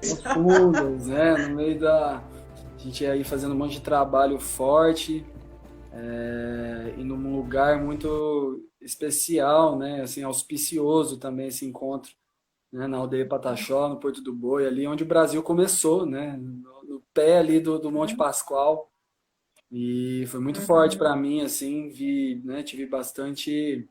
profundas, né? No meio da. A gente aí fazendo um monte de trabalho forte, e num lugar muito especial, né? Assim, auspicioso também esse encontro, né? Na aldeia Pataxó, no Porto do Boi, ali onde o Brasil começou, né? No pé ali do Monte Pascoal. E foi muito forte Uhum. para mim, assim, tive bastante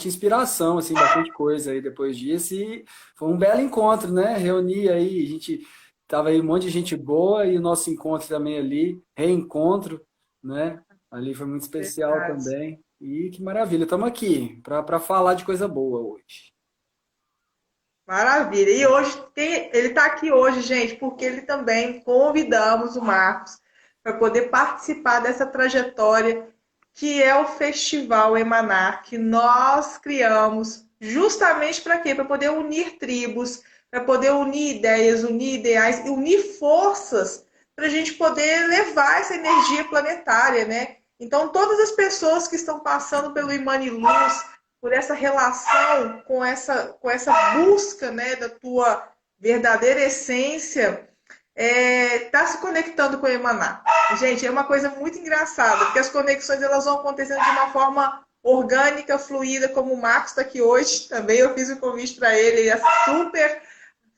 inspiração, assim, bastante coisa aí depois disso. E foi um belo encontro, né? Reunir aí, a gente tava aí um monte de gente boa e o nosso encontro também ali, reencontro, né? Ali foi muito especial Verdade. também. E que maravilha, estamos aqui para falar de coisa boa hoje. Maravilha. E hoje, ele está aqui hoje, gente, porque ele também convidamos o Marcos para poder participar dessa trajetória que é o Festival Emanar, que nós criamos justamente para quê? Para poder unir tribos, para poder unir ideias, unir ideais e unir forças para a gente poder levar essa energia planetária, né? Então, todas as pessoas que estão passando pelo Imani Luz, por essa relação com essa busca, né, da tua verdadeira essência, tá se conectando com o Emaná. Gente, é uma coisa muito engraçada, porque as conexões elas vão acontecendo de uma forma orgânica, fluida, como o Marcos está aqui hoje também. Eu fiz o convite para ele, ele super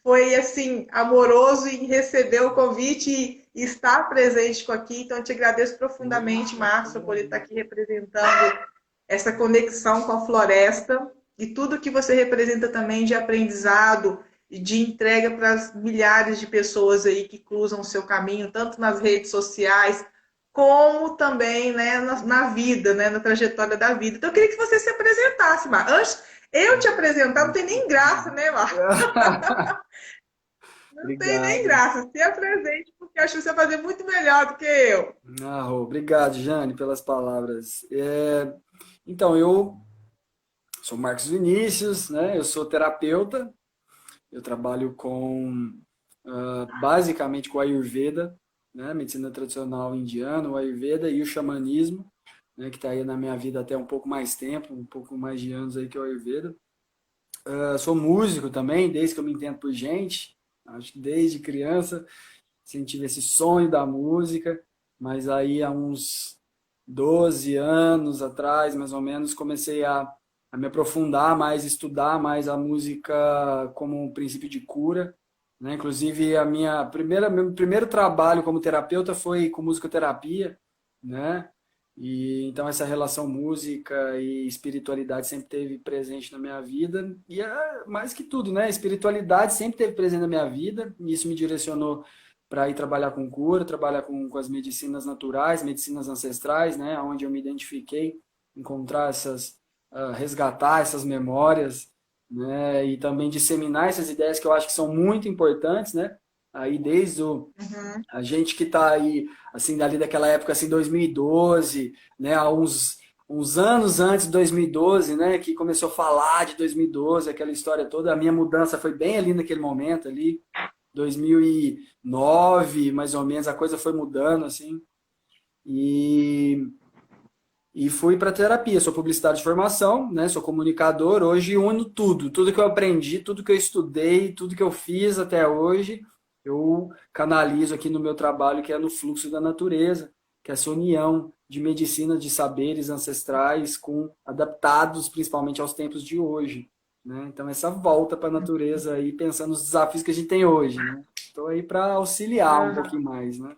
foi assim amoroso em receber o convite e estar presente aqui. Então, eu te agradeço profundamente, Marcos, por poder estar aqui representando essa conexão com a floresta e tudo que você representa também de aprendizado e de entrega para as milhares de pessoas aí que cruzam o seu caminho, tanto nas redes sociais, como também, né, na vida, né, na trajetória da vida. Então, eu queria que você se apresentasse, Mar. Antes, eu te apresentar não tem nem graça, né, Mar? Não tem nem Obrigado. graça. Se apresente, porque acho que você vai fazer muito melhor do que eu. Obrigado, Jane, pelas palavras. Então, eu sou Marcos Vinícius, né? Eu sou terapeuta. Eu trabalho basicamente com a Ayurveda, né? Medicina tradicional indiana, o Ayurveda e o xamanismo, né? Que está aí na minha vida até um pouco mais tempo, um pouco mais de anos aí que é o Ayurveda. Sou músico também, desde que eu me entendo por gente. Acho que desde criança sempre tive esse sonho da música, mas aí há uns 12 anos atrás, mais ou menos, comecei a me aprofundar mais, estudar mais a música como um princípio de cura, né? Inclusive meu primeiro trabalho como terapeuta foi com musicoterapia, né? E então essa relação música e espiritualidade sempre teve presente na minha vida e mais que tudo, né? A espiritualidade sempre teve presente na minha vida e isso me direcionou para ir trabalhar com cura, trabalhar com as medicinas naturais, medicinas ancestrais, né? Onde eu me identifiquei, encontrar resgatar essas memórias, né? E também disseminar essas ideias que eu acho que são muito importantes, né? Aí desde Uhum. a gente que está aí, assim, dali daquela época, assim, 2012, né? Há uns anos antes de 2012, né? Que começou a falar de 2012, aquela história toda. A minha mudança foi bem ali naquele momento, ali, 2009, mais ou menos, a coisa foi mudando, assim. E, e fui para terapia. Sou publicitário de formação, né? Sou comunicador. Hoje uno tudo que eu aprendi, tudo que eu estudei, tudo que eu fiz até hoje, eu canalizo aqui no meu trabalho, que é no fluxo da natureza, que é essa união de medicinas, de saberes ancestrais, com adaptados principalmente aos tempos de hoje, né? Então essa volta para a natureza aí, pensando nos desafios que a gente tem hoje, né? Estou aí para auxiliar um Uhum. pouquinho mais, né?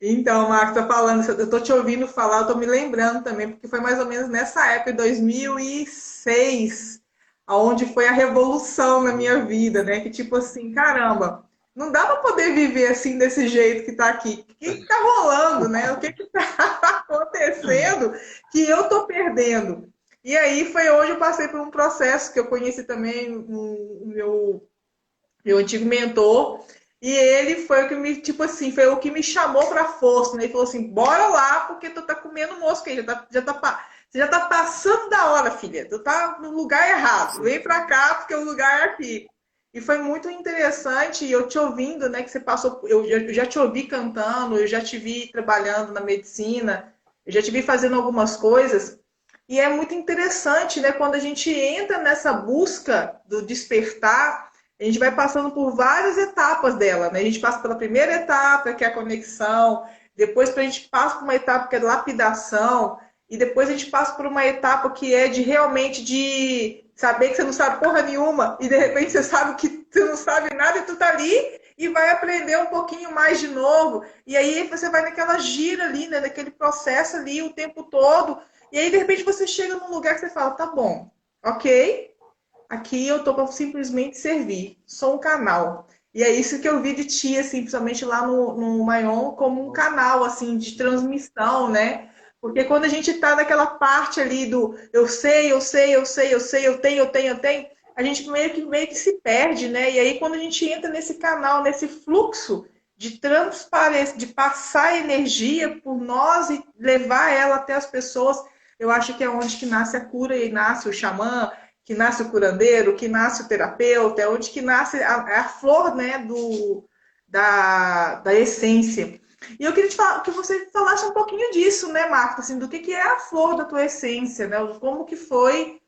Então, Marcos, tá falando, eu tô te ouvindo falar, eu tô me lembrando também, porque foi mais ou menos nessa época, em 2006, aonde foi a revolução na minha vida, né? Que tipo assim, caramba, não dá para poder viver assim desse jeito que tá aqui. O que que tá rolando, né? O que que tá acontecendo que eu tô perdendo? E aí foi onde eu passei por um processo que eu conheci também o meu antigo mentor, e ele foi o que me, tipo assim, foi o que me chamou pra força, né? Ele falou assim: bora lá, porque tu tá comendo mosca aí, você já tá passando da hora, filha. Tu tá no lugar errado. Vem pra cá, porque o lugar é aqui. E foi muito interessante, e eu te ouvindo, né, que você passou, eu já te ouvi cantando, eu já te vi trabalhando na medicina, eu já te vi fazendo algumas coisas, e é muito interessante, né, quando a gente entra nessa busca do despertar, a gente vai passando por várias etapas dela, né? A gente passa pela primeira etapa, que é a conexão, depois a gente passa por uma etapa que é lapidação, e depois a gente passa por uma etapa que é de realmente de saber que você não sabe porra nenhuma, e de repente você sabe que você não sabe nada e tu tá ali e vai aprender um pouquinho mais de novo. E aí você vai naquela gira ali, né? Naquele processo ali o tempo todo. E aí, de repente, você chega num lugar que você fala, tá bom, ok, aqui eu tô para simplesmente servir, sou um canal. E é isso que eu vi de ti, assim, principalmente lá no Maion, como um canal, assim, de transmissão, né? Porque quando a gente tá naquela parte ali do eu sei, eu sei, eu sei, eu sei, eu tenho, eu tenho, eu tenho, a gente meio que se perde, né? E aí quando a gente entra nesse canal, nesse fluxo de transparência, de passar energia por nós e levar ela até as pessoas, eu acho que é onde que nasce a cura e nasce o xamã, que nasce o curandeiro, que nasce o terapeuta, é onde que nasce a flor, né, da essência. E eu queria que você falasse um pouquinho disso, né, Marta, assim, do que é a flor da tua essência, né? Como que foi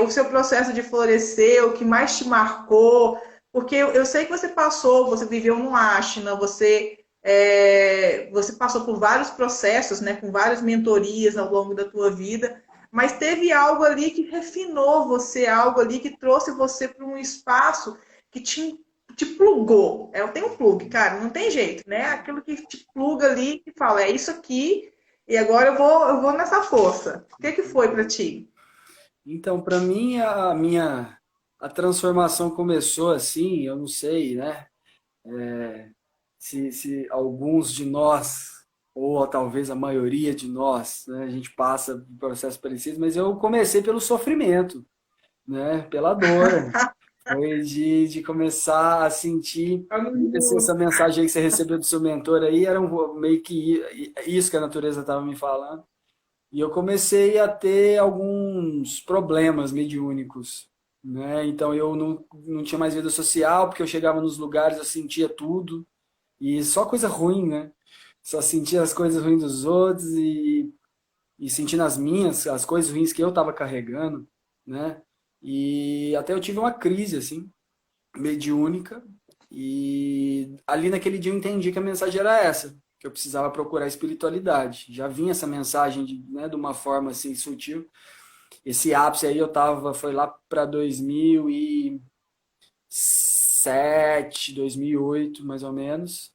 o seu processo de florescer, o que mais te marcou, porque eu sei que você passou, você viveu no ashna, você passou por vários processos, né, com várias mentorias ao longo da tua vida, mas teve algo ali que refinou você, algo ali que trouxe você para um espaço que te plugou. Eu tenho um plug, cara, não tem jeito, né? Aquilo que te pluga ali, que fala, é isso aqui, e agora eu vou nessa força. O que foi para ti? Então, para mim, a transformação começou assim, eu não sei, né? Se alguns de nós, ou talvez a maioria de nós, né, a gente passa por processos parecidos, mas eu comecei pelo sofrimento, né? Pela dor. Foi de começar a sentir essa mensagem aí que você recebeu do seu mentor aí, era meio que isso que a natureza estava me falando. E eu comecei a ter alguns problemas mediúnicos, né? Então eu não tinha mais vida social, porque eu chegava nos lugares, eu sentia tudo, e só coisa ruim, né? Só sentia as coisas ruins dos outros e sentindo as minhas, as coisas ruins que eu estava carregando, né? E até eu tive uma crise, assim, mediúnica, e ali naquele dia eu entendi que a mensagem era essa, que eu precisava procurar espiritualidade. Já vinha essa mensagem né, de uma forma assim sutil. Esse ápice aí foi lá para 2007, 2008, mais ou menos.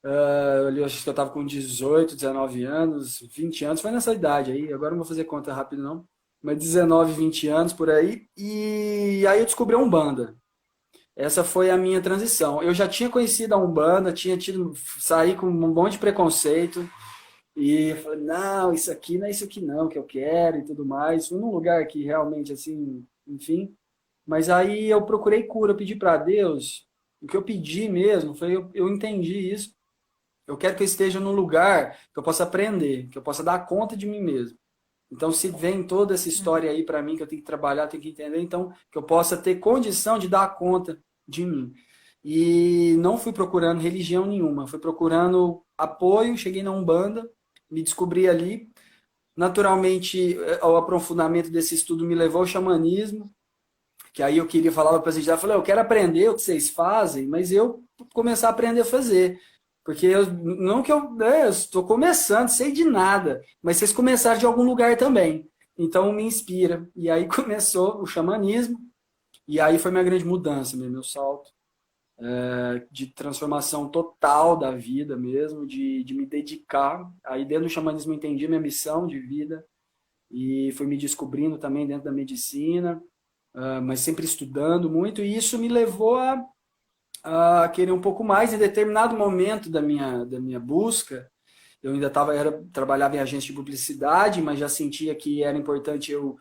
Eu acho que eu estava com 18, 19 anos, 20 anos, foi nessa idade aí, agora não vou fazer conta rápido não, mas 19, 20 anos por aí, e aí eu descobri a Umbanda. Essa foi a minha transição. Eu já tinha conhecido a Umbanda, saí com um monte de preconceito, e eu falei, não, isso aqui não é isso aqui não que eu quero e tudo mais. Fui num lugar que realmente, assim, enfim. Mas aí eu procurei cura, eu pedi para Deus, o que eu pedi mesmo, foi, eu entendi isso. Eu quero que eu esteja num lugar que eu possa aprender, que eu possa dar conta de mim mesmo. Então, se vem toda essa história aí para mim, que eu tenho que trabalhar, tenho que entender, então, que eu possa ter condição de dar conta de mim. E não fui procurando religião nenhuma, fui procurando apoio, cheguei na Umbanda, me descobri ali. Naturalmente, o aprofundamento desse estudo me levou ao xamanismo, que aí eu queria falar para vocês, eu falei, eu quero aprender o que vocês fazem, mas eu começar a aprender a fazer. Porque não que eu estou começando, sei de nada, mas vocês começaram de algum lugar também. Então me inspira. E aí começou o xamanismo, e aí foi minha grande mudança, meu salto de transformação total da vida mesmo, de me dedicar. Aí dentro do xamanismo eu entendi minha missão de vida, e fui me descobrindo também dentro da medicina, mas sempre estudando muito, e isso me levou a querer um pouco mais. Em determinado momento da minha busca, eu ainda trabalhava em agência de publicidade, mas já sentia que era importante, eu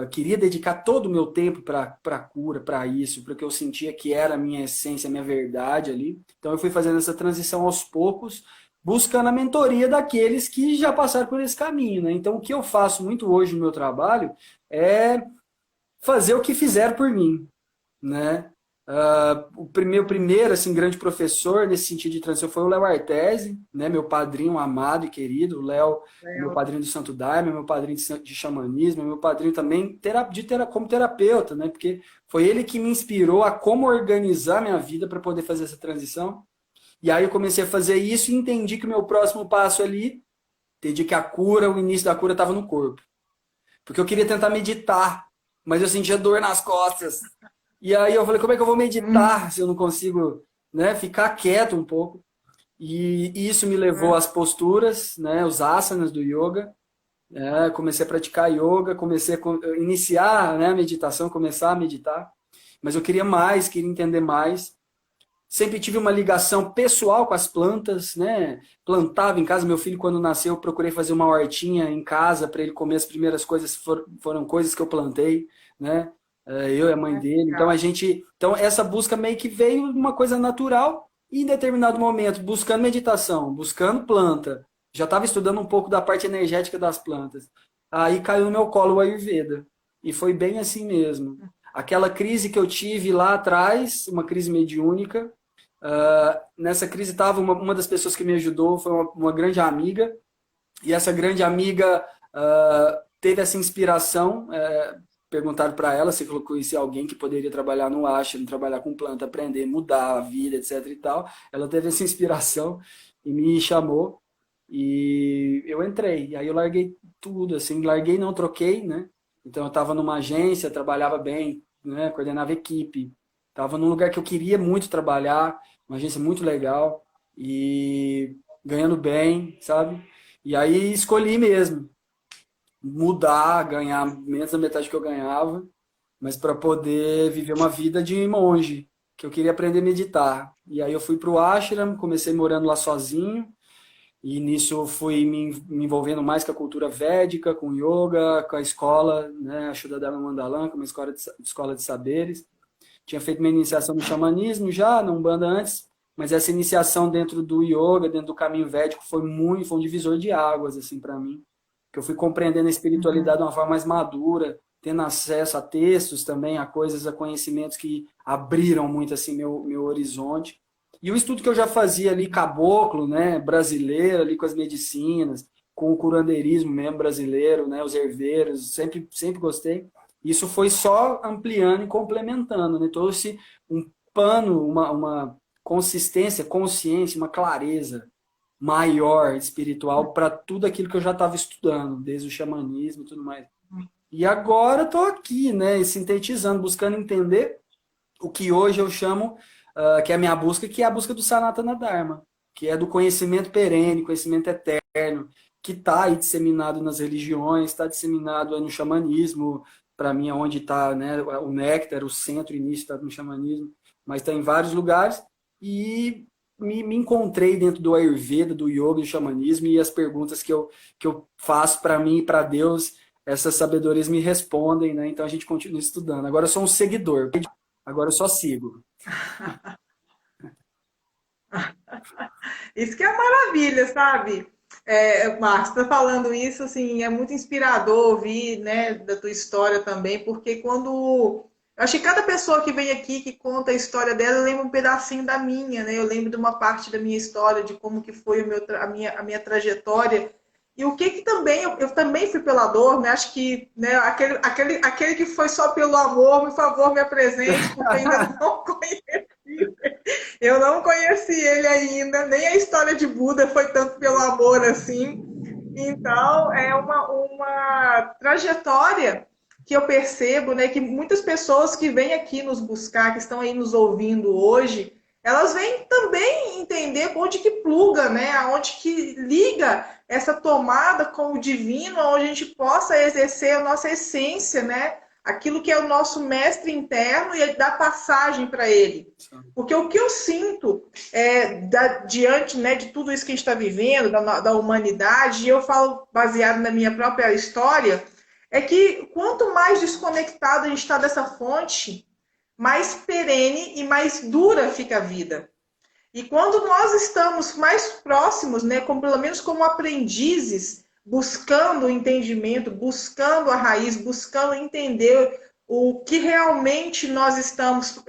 queria dedicar todo o meu tempo para a cura, para isso, porque eu sentia que era a minha essência, a minha verdade ali. Então eu fui fazendo essa transição aos poucos, buscando a mentoria daqueles que já passaram por esse caminho, né? Então o que eu faço muito hoje no meu trabalho é fazer o que fizeram por mim, né? O primeiro assim, grande professor nesse sentido de transição foi o Léo Artesi, né? Meu padrinho amado e querido. O Léo é meu padrinho do Santo Daime, meu padrinho de xamanismo, meu padrinho também como terapeuta, né? Porque foi ele que me inspirou a como organizar minha vida para poder fazer essa transição. E aí eu comecei a fazer isso e entendi que o meu próximo passo ali, entendi que a cura, o início da cura estava no corpo. Porque eu queria tentar meditar, mas eu sentia dor nas costas. E aí eu falei, como é que eu vou meditar se eu não consigo, né, ficar quieto um pouco? E isso me levou às posturas, né, os asanas do yoga. Comecei a praticar yoga, comecei a iniciar, né, a meditação, começar a meditar. Mas eu queria mais, queria entender mais. Sempre tive uma ligação pessoal com as plantas, né? Plantava em casa. Meu filho, quando nasceu, eu procurei fazer uma hortinha em casa para ele comer. As primeiras coisas foram coisas que eu plantei, né? Eu e a mãe dele. Então essa busca meio que veio uma coisa natural e em determinado momento, buscando meditação, buscando planta, já estava estudando um pouco da parte energética das plantas. Aí caiu no meu colo o Ayurveda. E foi bem assim mesmo. Aquela crise que eu tive lá atrás, uma crise mediúnica, nessa crise estava uma das pessoas que me ajudou, foi uma grande amiga, e essa grande amiga teve essa inspiração, perguntaram para ela se ela conhecia alguém que poderia trabalhar no ashram, trabalhar com planta, aprender, mudar a vida, etc e tal. Ela teve essa inspiração e me chamou, e eu entrei, e aí eu larguei tudo, assim, larguei não, troquei, né? Então eu estava numa agência, trabalhava bem, né? Coordenava equipe, estava num lugar que eu queria muito trabalhar, uma agência muito legal e ganhando bem, sabe? E aí escolhi mesmo mudar, ganhar menos da metade que eu ganhava, mas para poder viver uma vida de monge, que eu queria aprender a meditar. E aí eu fui para o ashram, comecei morando lá sozinho, e nisso eu fui me envolvendo mais com a cultura védica, com yoga, com a escola, né, a Shuddha Mandalam, que é uma escola de saberes. Tinha feito minha iniciação no xamanismo já, na Umbanda antes, mas essa iniciação dentro do yoga, dentro do caminho védico, foi um divisor de águas, assim, para mim. Que eu fui compreendendo a espiritualidade de uma forma mais madura, tendo acesso a textos também, a coisas, a conhecimentos que abriram muito, assim, meu horizonte. E o estudo que eu já fazia ali, caboclo, né, brasileiro, ali com as medicinas, com o curandeirismo mesmo brasileiro, né, os herveiros, sempre gostei. Isso foi só ampliando e complementando, né? Trouxe um pano, uma consistência, consciência, uma clareza maior espiritual para tudo aquilo que eu já estava estudando, desde o xamanismo e tudo mais. E agora estou aqui, né, sintetizando, buscando entender o que hoje eu chamo, que é a minha busca, que é a busca do Sanatana Dharma, que é do conhecimento perene, conhecimento eterno, que está aí disseminado nas religiões, está disseminado aí no xamanismo, para mim é onde está, né, o néctar, o centro, o início está no xamanismo, mas está em vários lugares, e me encontrei dentro do Ayurveda, do yoga, do xamanismo, e as perguntas que eu faço para mim e para Deus, essas sabedorias me respondem, né? Então a gente continua estudando. Agora eu sou um seguidor, agora eu só sigo. Isso que é maravilha, sabe? Marcos, tá falando isso, assim, é muito inspirador ouvir, né, da tua história também, porque quando... Eu acho que cada pessoa que vem aqui, que conta a história dela, lembra um pedacinho da minha, né? Eu lembro de uma parte da minha história, de como que foi a minha trajetória. E o que também, eu também fui pela dor, né? Acho que, né, aquele que foi só pelo amor, por favor, me apresente, porque ainda não conheço. Eu não conheci ele ainda, nem a história de Buda foi tanto pelo amor assim. Então, é uma trajetória que eu percebo, né, que muitas pessoas que vêm aqui nos buscar, que estão aí nos ouvindo hoje, elas vêm também entender onde que pluga, né, aonde que liga essa tomada com o divino, onde a gente possa exercer a nossa essência, né, aquilo que é o nosso mestre interno e dar passagem para ele. Porque o que eu sinto diante, né, de tudo isso que a gente está vivendo, da humanidade, e eu falo baseado na minha própria história, é que quanto mais desconectado a gente está dessa fonte, mais perene e mais dura fica a vida. E quando nós estamos mais próximos, né, pelo menos como aprendizes, buscando o entendimento, buscando a raiz, buscando entender o que realmente nós estamos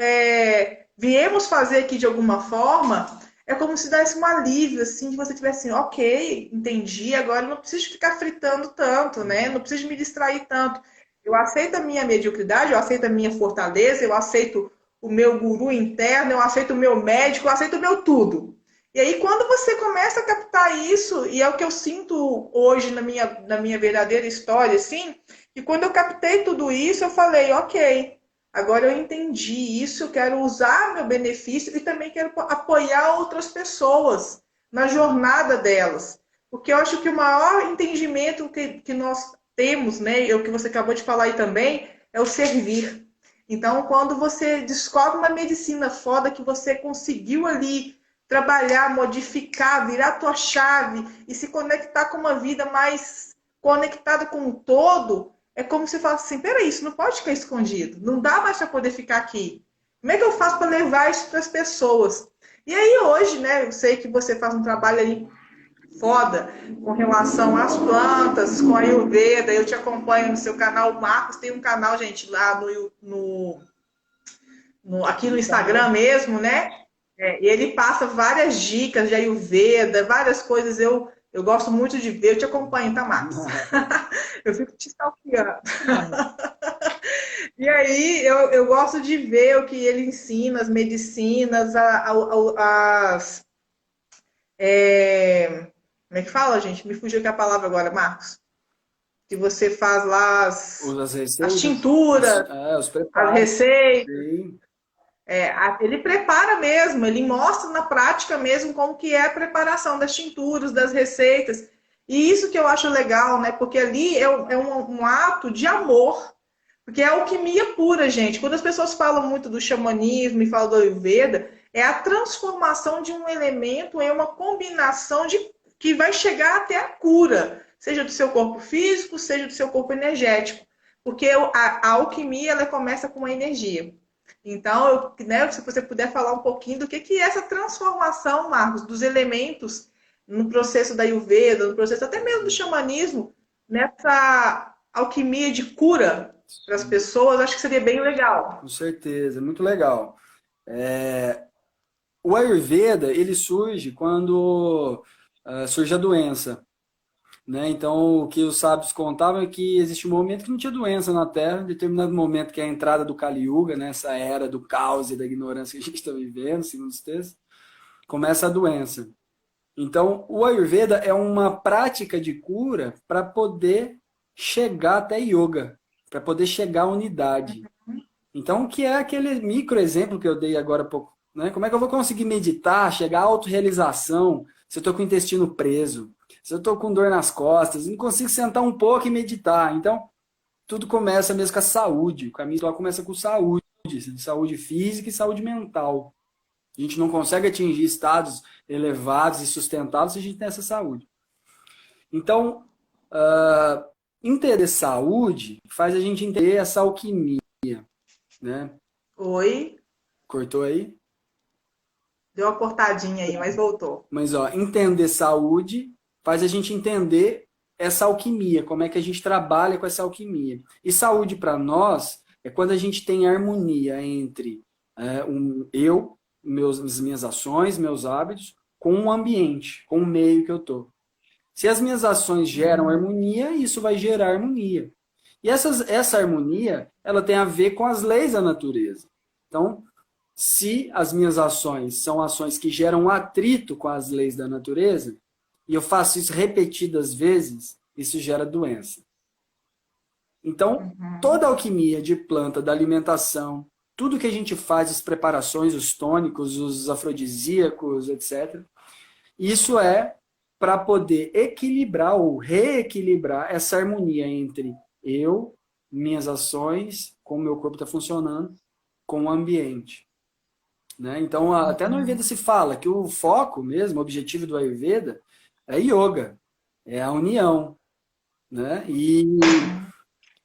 viemos fazer aqui de alguma forma, é como se desse um alívio, assim, de você tivesse assim, ok, entendi, agora eu não preciso ficar fritando tanto, né? Não preciso me distrair tanto. Eu aceito a minha mediocridade, eu aceito a minha fortaleza, eu aceito o meu guru interno, eu aceito o meu médico, eu aceito o meu tudo. E aí, quando você começa a captar isso, e é o que eu sinto hoje na minha verdadeira história, assim, e quando eu captei tudo isso, eu falei, ok, agora eu entendi isso, eu quero usar meu benefício e também quero apoiar outras pessoas na jornada delas. Porque eu acho que o maior entendimento que nós temos, né, o que você acabou de falar aí também, é o servir. Então, quando você descobre uma medicina foda que você conseguiu ali trabalhar, modificar, virar a tua chave e se conectar com uma vida mais conectada com o todo, é como se falasse assim, peraí, isso não pode ficar escondido, não dá mais para poder ficar aqui. Como é que eu faço para levar isso para as pessoas? E aí hoje, né, eu sei que você faz um trabalho aí foda com relação às plantas, com a Ayurveda, eu te acompanho no seu canal, o Marcos tem um canal, gente, lá aqui no Instagram mesmo, né? E ele passa várias dicas de Ayurveda, várias coisas. Eu gosto muito de ver, eu te acompanho, tá, Marcos? Eu fico te stalkeando. E aí eu gosto de ver o que ele ensina, as medicinas, as. Como é que fala, gente? Me fugiu aqui a palavra agora, Marcos. Que você faz lá As as receitas, tinturas, os as preparos. receitas. Sim. Ele prepara mesmo, ele mostra na prática mesmo como que é a preparação das tinturas, das receitas. E isso que eu acho legal, né? Porque ali é um ato de amor. Porque é alquimia pura, gente. Quando as pessoas falam muito do xamanismo e falam do Ayurveda, é a transformação de um elemento em uma combinação que vai chegar até a cura, seja do seu corpo físico, seja do seu corpo energético. Porque a alquimia ela começa com a energia. Então, né, se você puder falar um pouquinho do que é essa transformação, Marcos, dos elementos no processo da Ayurveda, no processo até mesmo do xamanismo, nessa alquimia de cura para as pessoas, acho que seria bem legal. Com certeza, muito legal. O Ayurveda, ele surge quando surge a doença, né? Então, o que os sábios contavam é que existe um momento que não tinha doença na Terra, em determinado momento que é a entrada do Kali Yuga, né? Essa era do caos e da ignorância que a gente está vivendo, segundo os textos, começa a doença. Então, o Ayurveda é uma prática de cura para poder chegar até yoga, para poder chegar à unidade. Então, o que é aquele micro exemplo que eu dei agora há pouco? Né? Como é que eu vou conseguir meditar, chegar à autorrealização, se eu estou com o intestino preso, se eu estou com dor nas costas, não consigo sentar um pouco e meditar. Então, tudo começa mesmo com a saúde. O caminho lá começa com saúde física e saúde mental. A gente não consegue atingir estados elevados e sustentáveis se a gente tem essa saúde. Então, entender saúde faz a gente entender essa alquimia, né? Oi? Cortou aí? Deu uma cortadinha aí, mas voltou. Mas, entender saúde faz a gente entender essa alquimia, como é que a gente trabalha com essa alquimia. E saúde para nós é quando a gente tem harmonia entre as minhas ações, meus hábitos, com o ambiente, com o meio que eu estou. Se as minhas ações geram harmonia, isso vai gerar harmonia. E essa harmonia, ela tem a ver com as leis da natureza. Então, se as minhas ações são ações que geram atrito com as leis da natureza, e eu faço isso repetidas vezes, isso gera doença. Então, toda a alquimia de planta, da alimentação, tudo que a gente faz, as preparações, os tônicos, os afrodisíacos, etc., isso é para poder equilibrar ou reequilibrar essa harmonia entre eu, minhas ações, como o meu corpo está funcionando, com o ambiente. Né? Então, até no Ayurveda se fala que o foco mesmo, o objetivo do Ayurveda é yoga, é a união. Né? E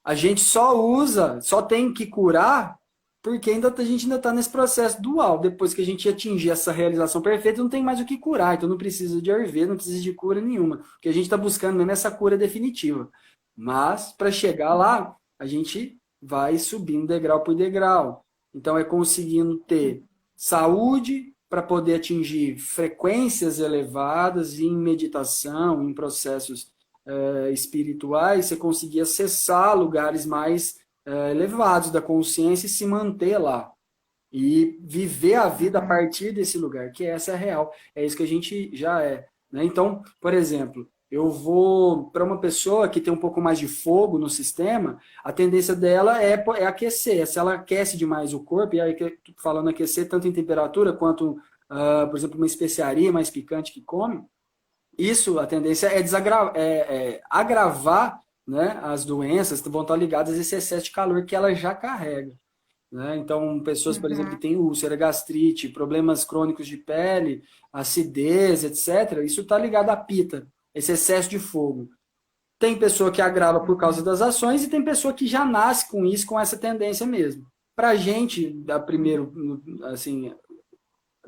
a gente só tem que curar porque a gente ainda está nesse processo dual. Depois que a gente atingir essa realização perfeita, não tem mais o que curar. Então não precisa de Ayurveda, não precisa de cura nenhuma. Porque a gente está buscando mesmo essa cura definitiva. Mas, para chegar lá, a gente vai subindo degrau por degrau. Então, é conseguindo ter saúde para poder atingir frequências elevadas em meditação, em processos espirituais, você conseguir acessar lugares mais elevados da consciência e se manter lá. E viver a vida a partir desse lugar, que essa é a real. É isso que a gente já é. Né? Então, por exemplo, eu vou para uma pessoa que tem um pouco mais de fogo no sistema, a tendência dela é aquecer. Se ela aquece demais o corpo, e aí falando aquecer tanto em temperatura quanto, por exemplo, uma especiaria mais picante que come, isso, a tendência é, agravar, né, as doenças que vão estar ligadas a esse excesso de calor que ela já carrega. Né? Então, pessoas, por exemplo, que têm úlcera, gastrite, problemas crônicos de pele, acidez, etc., isso está ligado à pita, esse excesso de fogo. Tem pessoa que agrava por causa das ações e tem pessoa que já nasce com isso, com essa tendência mesmo. Para a gente, assim,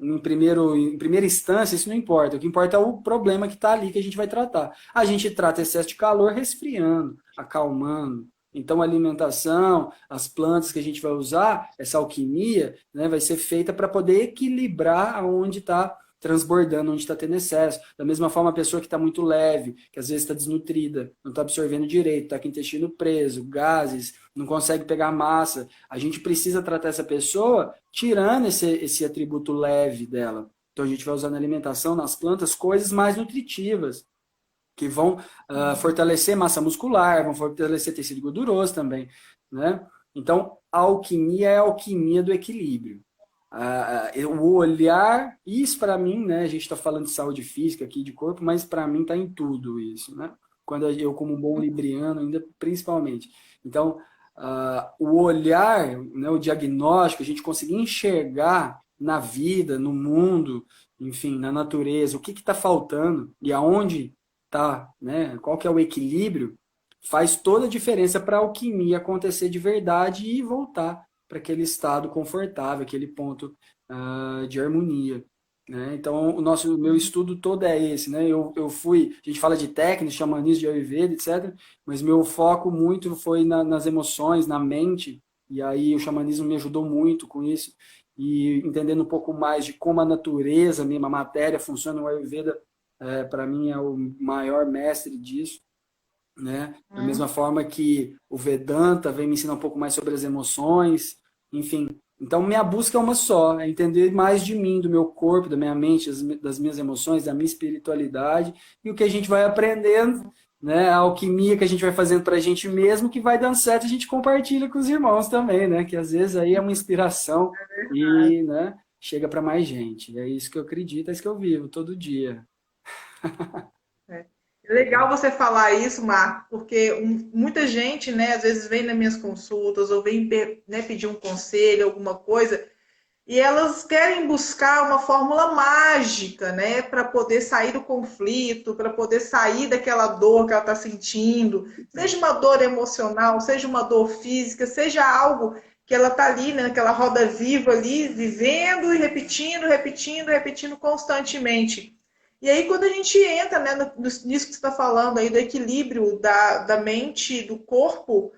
em primeira instância, isso não importa. O que importa é o problema que está ali que a gente vai tratar. A gente trata excesso de calor resfriando, acalmando. Então, a alimentação, as plantas que a gente vai usar, essa alquimia, né, vai ser feita para poder equilibrar onde está transbordando, onde está tendo excesso. Da mesma forma, a pessoa que está muito leve, que às vezes está desnutrida, não está absorvendo direito, está com o intestino preso, gases, não consegue pegar massa. A gente precisa tratar essa pessoa tirando esse atributo leve dela. Então, a gente vai usar na alimentação, nas plantas, coisas mais nutritivas, que vão fortalecer massa muscular, vão fortalecer tecido gorduroso também, né? Então, a alquimia é a alquimia do equilíbrio. O olhar, isso para mim, né? A gente está falando de saúde física aqui, de corpo, mas para mim está em tudo isso, né? Quando eu, como um bom libriano, ainda principalmente. Então, o olhar, né, o diagnóstico, a gente conseguir enxergar na vida, no mundo, enfim, na natureza, o que está faltando e aonde tá, né? Qual que é o equilíbrio, faz toda a diferença para a alquimia acontecer de verdade e voltar para aquele estado confortável, aquele ponto de harmonia. Né? Então, o meu estudo todo é esse. Né? Eu fui, a gente fala de técnicas, xamanismo, de Ayurveda, etc., mas meu foco muito foi nas emoções, na mente, e aí o xamanismo me ajudou muito com isso, e entendendo um pouco mais de como a natureza, mesmo a matéria funciona, o Ayurveda para mim é o maior mestre disso, né? Da mesma forma que o Vedanta vem me ensinar um pouco mais sobre as emoções, enfim. Então, minha busca é uma só, é entender mais de mim, do meu corpo, da minha mente, das minhas emoções, da minha espiritualidade, e o que a gente vai aprendendo, né? A alquimia que a gente vai fazendo para a gente mesmo, que vai dando certo, a gente compartilha com os irmãos também, né? Que às vezes aí é uma inspiração e, né, chega para mais gente. É isso que eu acredito, é isso que eu vivo todo dia. É legal você falar isso, Marco, porque muita gente, né, às vezes vem nas minhas consultas ou vem, né, pedir um conselho, alguma coisa, e elas querem buscar uma fórmula mágica, né, para poder sair do conflito, para poder sair daquela dor que ela está sentindo, seja uma dor emocional, seja uma dor física, seja algo que ela está ali, né, naquela roda viva ali, vivendo e repetindo, repetindo, repetindo constantemente. E aí, quando a gente entra, né, nisso que você está falando aí, do equilíbrio da mente e do corpo,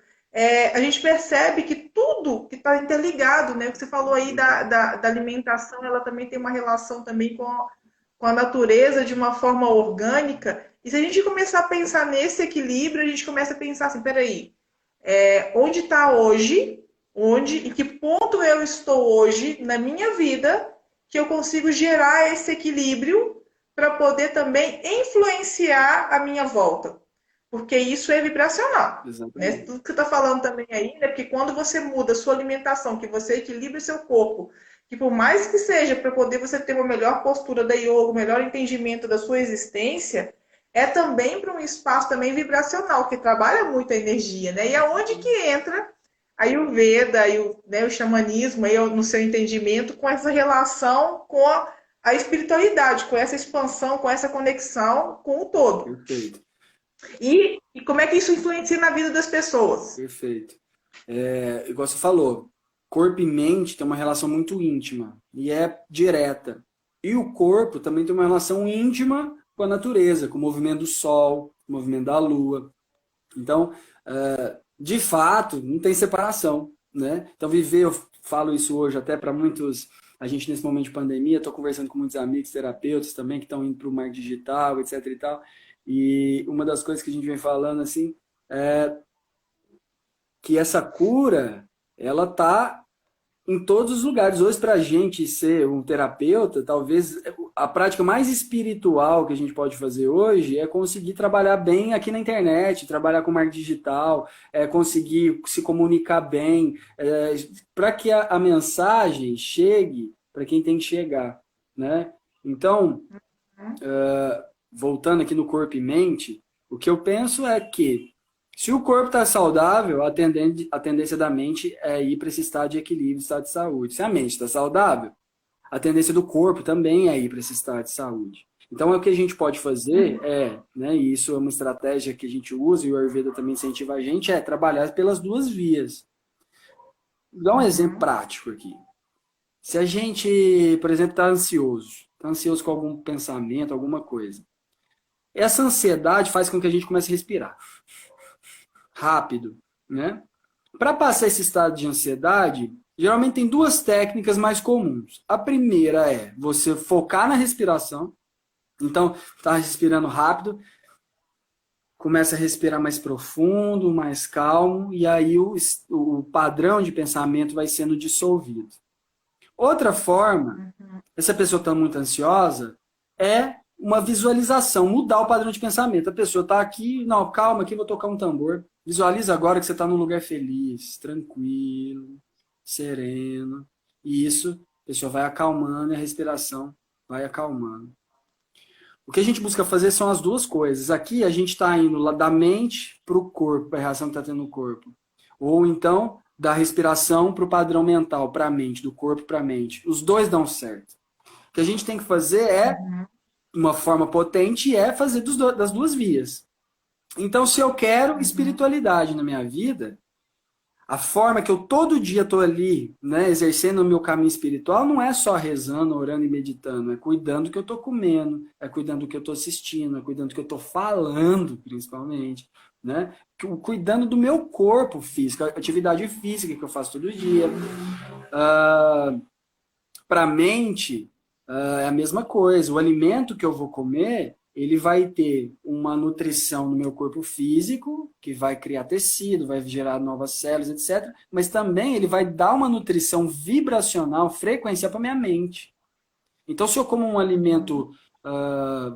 a gente percebe que tudo que está interligado, né? Você falou aí da alimentação, ela também tem uma relação também com a natureza de uma forma orgânica. E se a gente começar a pensar nesse equilíbrio, a gente começa a pensar assim, peraí, onde está hoje, em que ponto eu estou hoje na minha vida, que eu consigo gerar esse equilíbrio para poder também influenciar a minha volta. Porque isso é vibracional. Né? Tudo que você está falando também aí, né? Porque quando você muda a sua alimentação, que você equilibra o seu corpo, que por mais que seja para poder você ter uma melhor postura da yoga, um melhor entendimento da sua existência, é também para um espaço também vibracional, que trabalha muito a energia, né? E aonde que entra aí o Veda, aí o xamanismo, aí no seu entendimento, com essa relação com a espiritualidade, com essa expansão, com essa conexão com o todo. Perfeito. E como é que isso influencia na vida das pessoas? Perfeito. Igual você falou, corpo e mente tem uma relação muito íntima e é direta. E o corpo também tem uma relação íntima com a natureza, com o movimento do sol, com o movimento da lua. Então, de fato, não tem separação, né? Então, viver, eu falo isso hoje até para muitos, a gente nesse momento de pandemia, estou conversando com muitos amigos, terapeutas também, que estão indo para o marketing digital, etc e tal, e uma das coisas que a gente vem falando, assim, é que essa cura, ela tá em todos os lugares. Hoje, para a gente ser um terapeuta, talvez a prática mais espiritual que a gente pode fazer hoje é conseguir trabalhar bem aqui na internet, trabalhar com marketing digital, conseguir se comunicar bem, para que a mensagem chegue para quem tem que chegar, né? Então, voltando aqui no corpo e mente, o que eu penso é que se o corpo está saudável, a tendência da mente é ir para esse estado de equilíbrio, estado de saúde. Se a mente está saudável, a tendência do corpo também é ir para esse estado de saúde. Então, o que a gente pode fazer né, e isso é uma estratégia que a gente usa, e o Ayurveda também incentiva a gente, é trabalhar pelas duas vias. Vou dar um exemplo prático aqui. Se a gente, por exemplo, está ansioso com algum pensamento, alguma coisa, essa ansiedade faz com que a gente comece a respirar rápido, né? Para passar esse estado de ansiedade, geralmente tem duas técnicas mais comuns. A primeira é você focar na respiração. Então, tá respirando rápido, começa a respirar mais profundo, mais calmo, e aí o padrão de pensamento vai sendo dissolvido. Outra forma, essa pessoa está muito ansiosa, é uma visualização, mudar o padrão de pensamento. A pessoa está aqui, não, calma, aqui vou tocar um tambor. Visualiza agora que você está num lugar feliz, tranquilo, sereno. E isso, a pessoa vai acalmando e a respiração vai acalmando. O que a gente busca fazer são as duas coisas. Aqui a gente está indo lá da mente para o corpo, para a reação que está tendo no corpo. Ou então, da respiração para o padrão mental, para a mente, do corpo para a mente. Os dois dão certo. O que a gente tem que fazer é, uma forma potente, é fazer das duas vias. Então, se eu quero espiritualidade na minha vida, a forma que eu todo dia estou ali, né, exercendo o meu caminho espiritual, não é só rezando, orando e meditando, é cuidando do que eu estou comendo, é cuidando do que eu estou assistindo, é cuidando do que eu estou falando, principalmente, né? Cuidando do meu corpo físico, a atividade física que eu faço todo dia. Para a mente, é a mesma coisa. O alimento que eu vou comer, ele vai ter uma nutrição no meu corpo físico, que vai criar tecido, vai gerar novas células, etc. Mas também ele vai dar uma nutrição vibracional, frequência para minha mente. Então, se eu como um alimento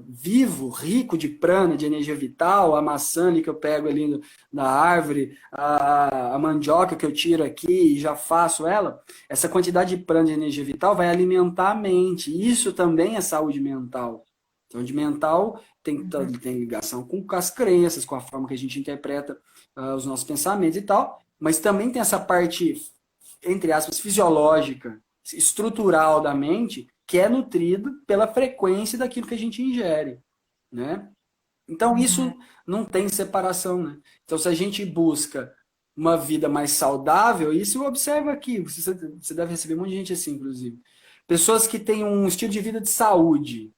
vivo, rico de prana, de energia vital, a maçã ali que eu pego ali na árvore, a mandioca que eu tiro aqui e já faço ela, essa quantidade de prana de energia vital vai alimentar a mente. Isso também é saúde mental. Saúde mental tem ligação com as crenças, com a forma que a gente interpreta os nossos pensamentos e tal, mas também tem essa parte, entre aspas, fisiológica, estrutural da mente, que é nutrido pela frequência daquilo que a gente ingere, né? Então, isso não tem separação, né? Então, se a gente busca uma vida mais saudável, isso observa aqui, você deve receber um monte de gente assim, inclusive. Pessoas que têm um estilo de vida de saúde,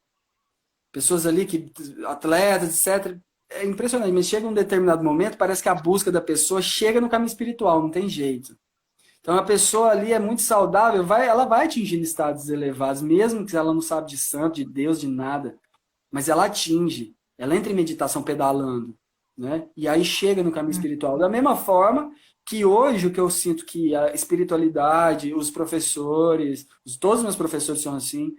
pessoas ali que, atletas, etc. É impressionante, mas chega um determinado momento, parece que a busca da pessoa chega no caminho espiritual, não tem jeito. Então a pessoa ali é muito saudável, ela vai atingindo estados elevados, mesmo que ela não sabe de santo, de Deus, de nada. Mas ela atinge, ela entra em meditação pedalando, né? E aí chega no caminho espiritual. Da mesma forma que hoje o que eu sinto que a espiritualidade, os professores, todos os meus professores são assim,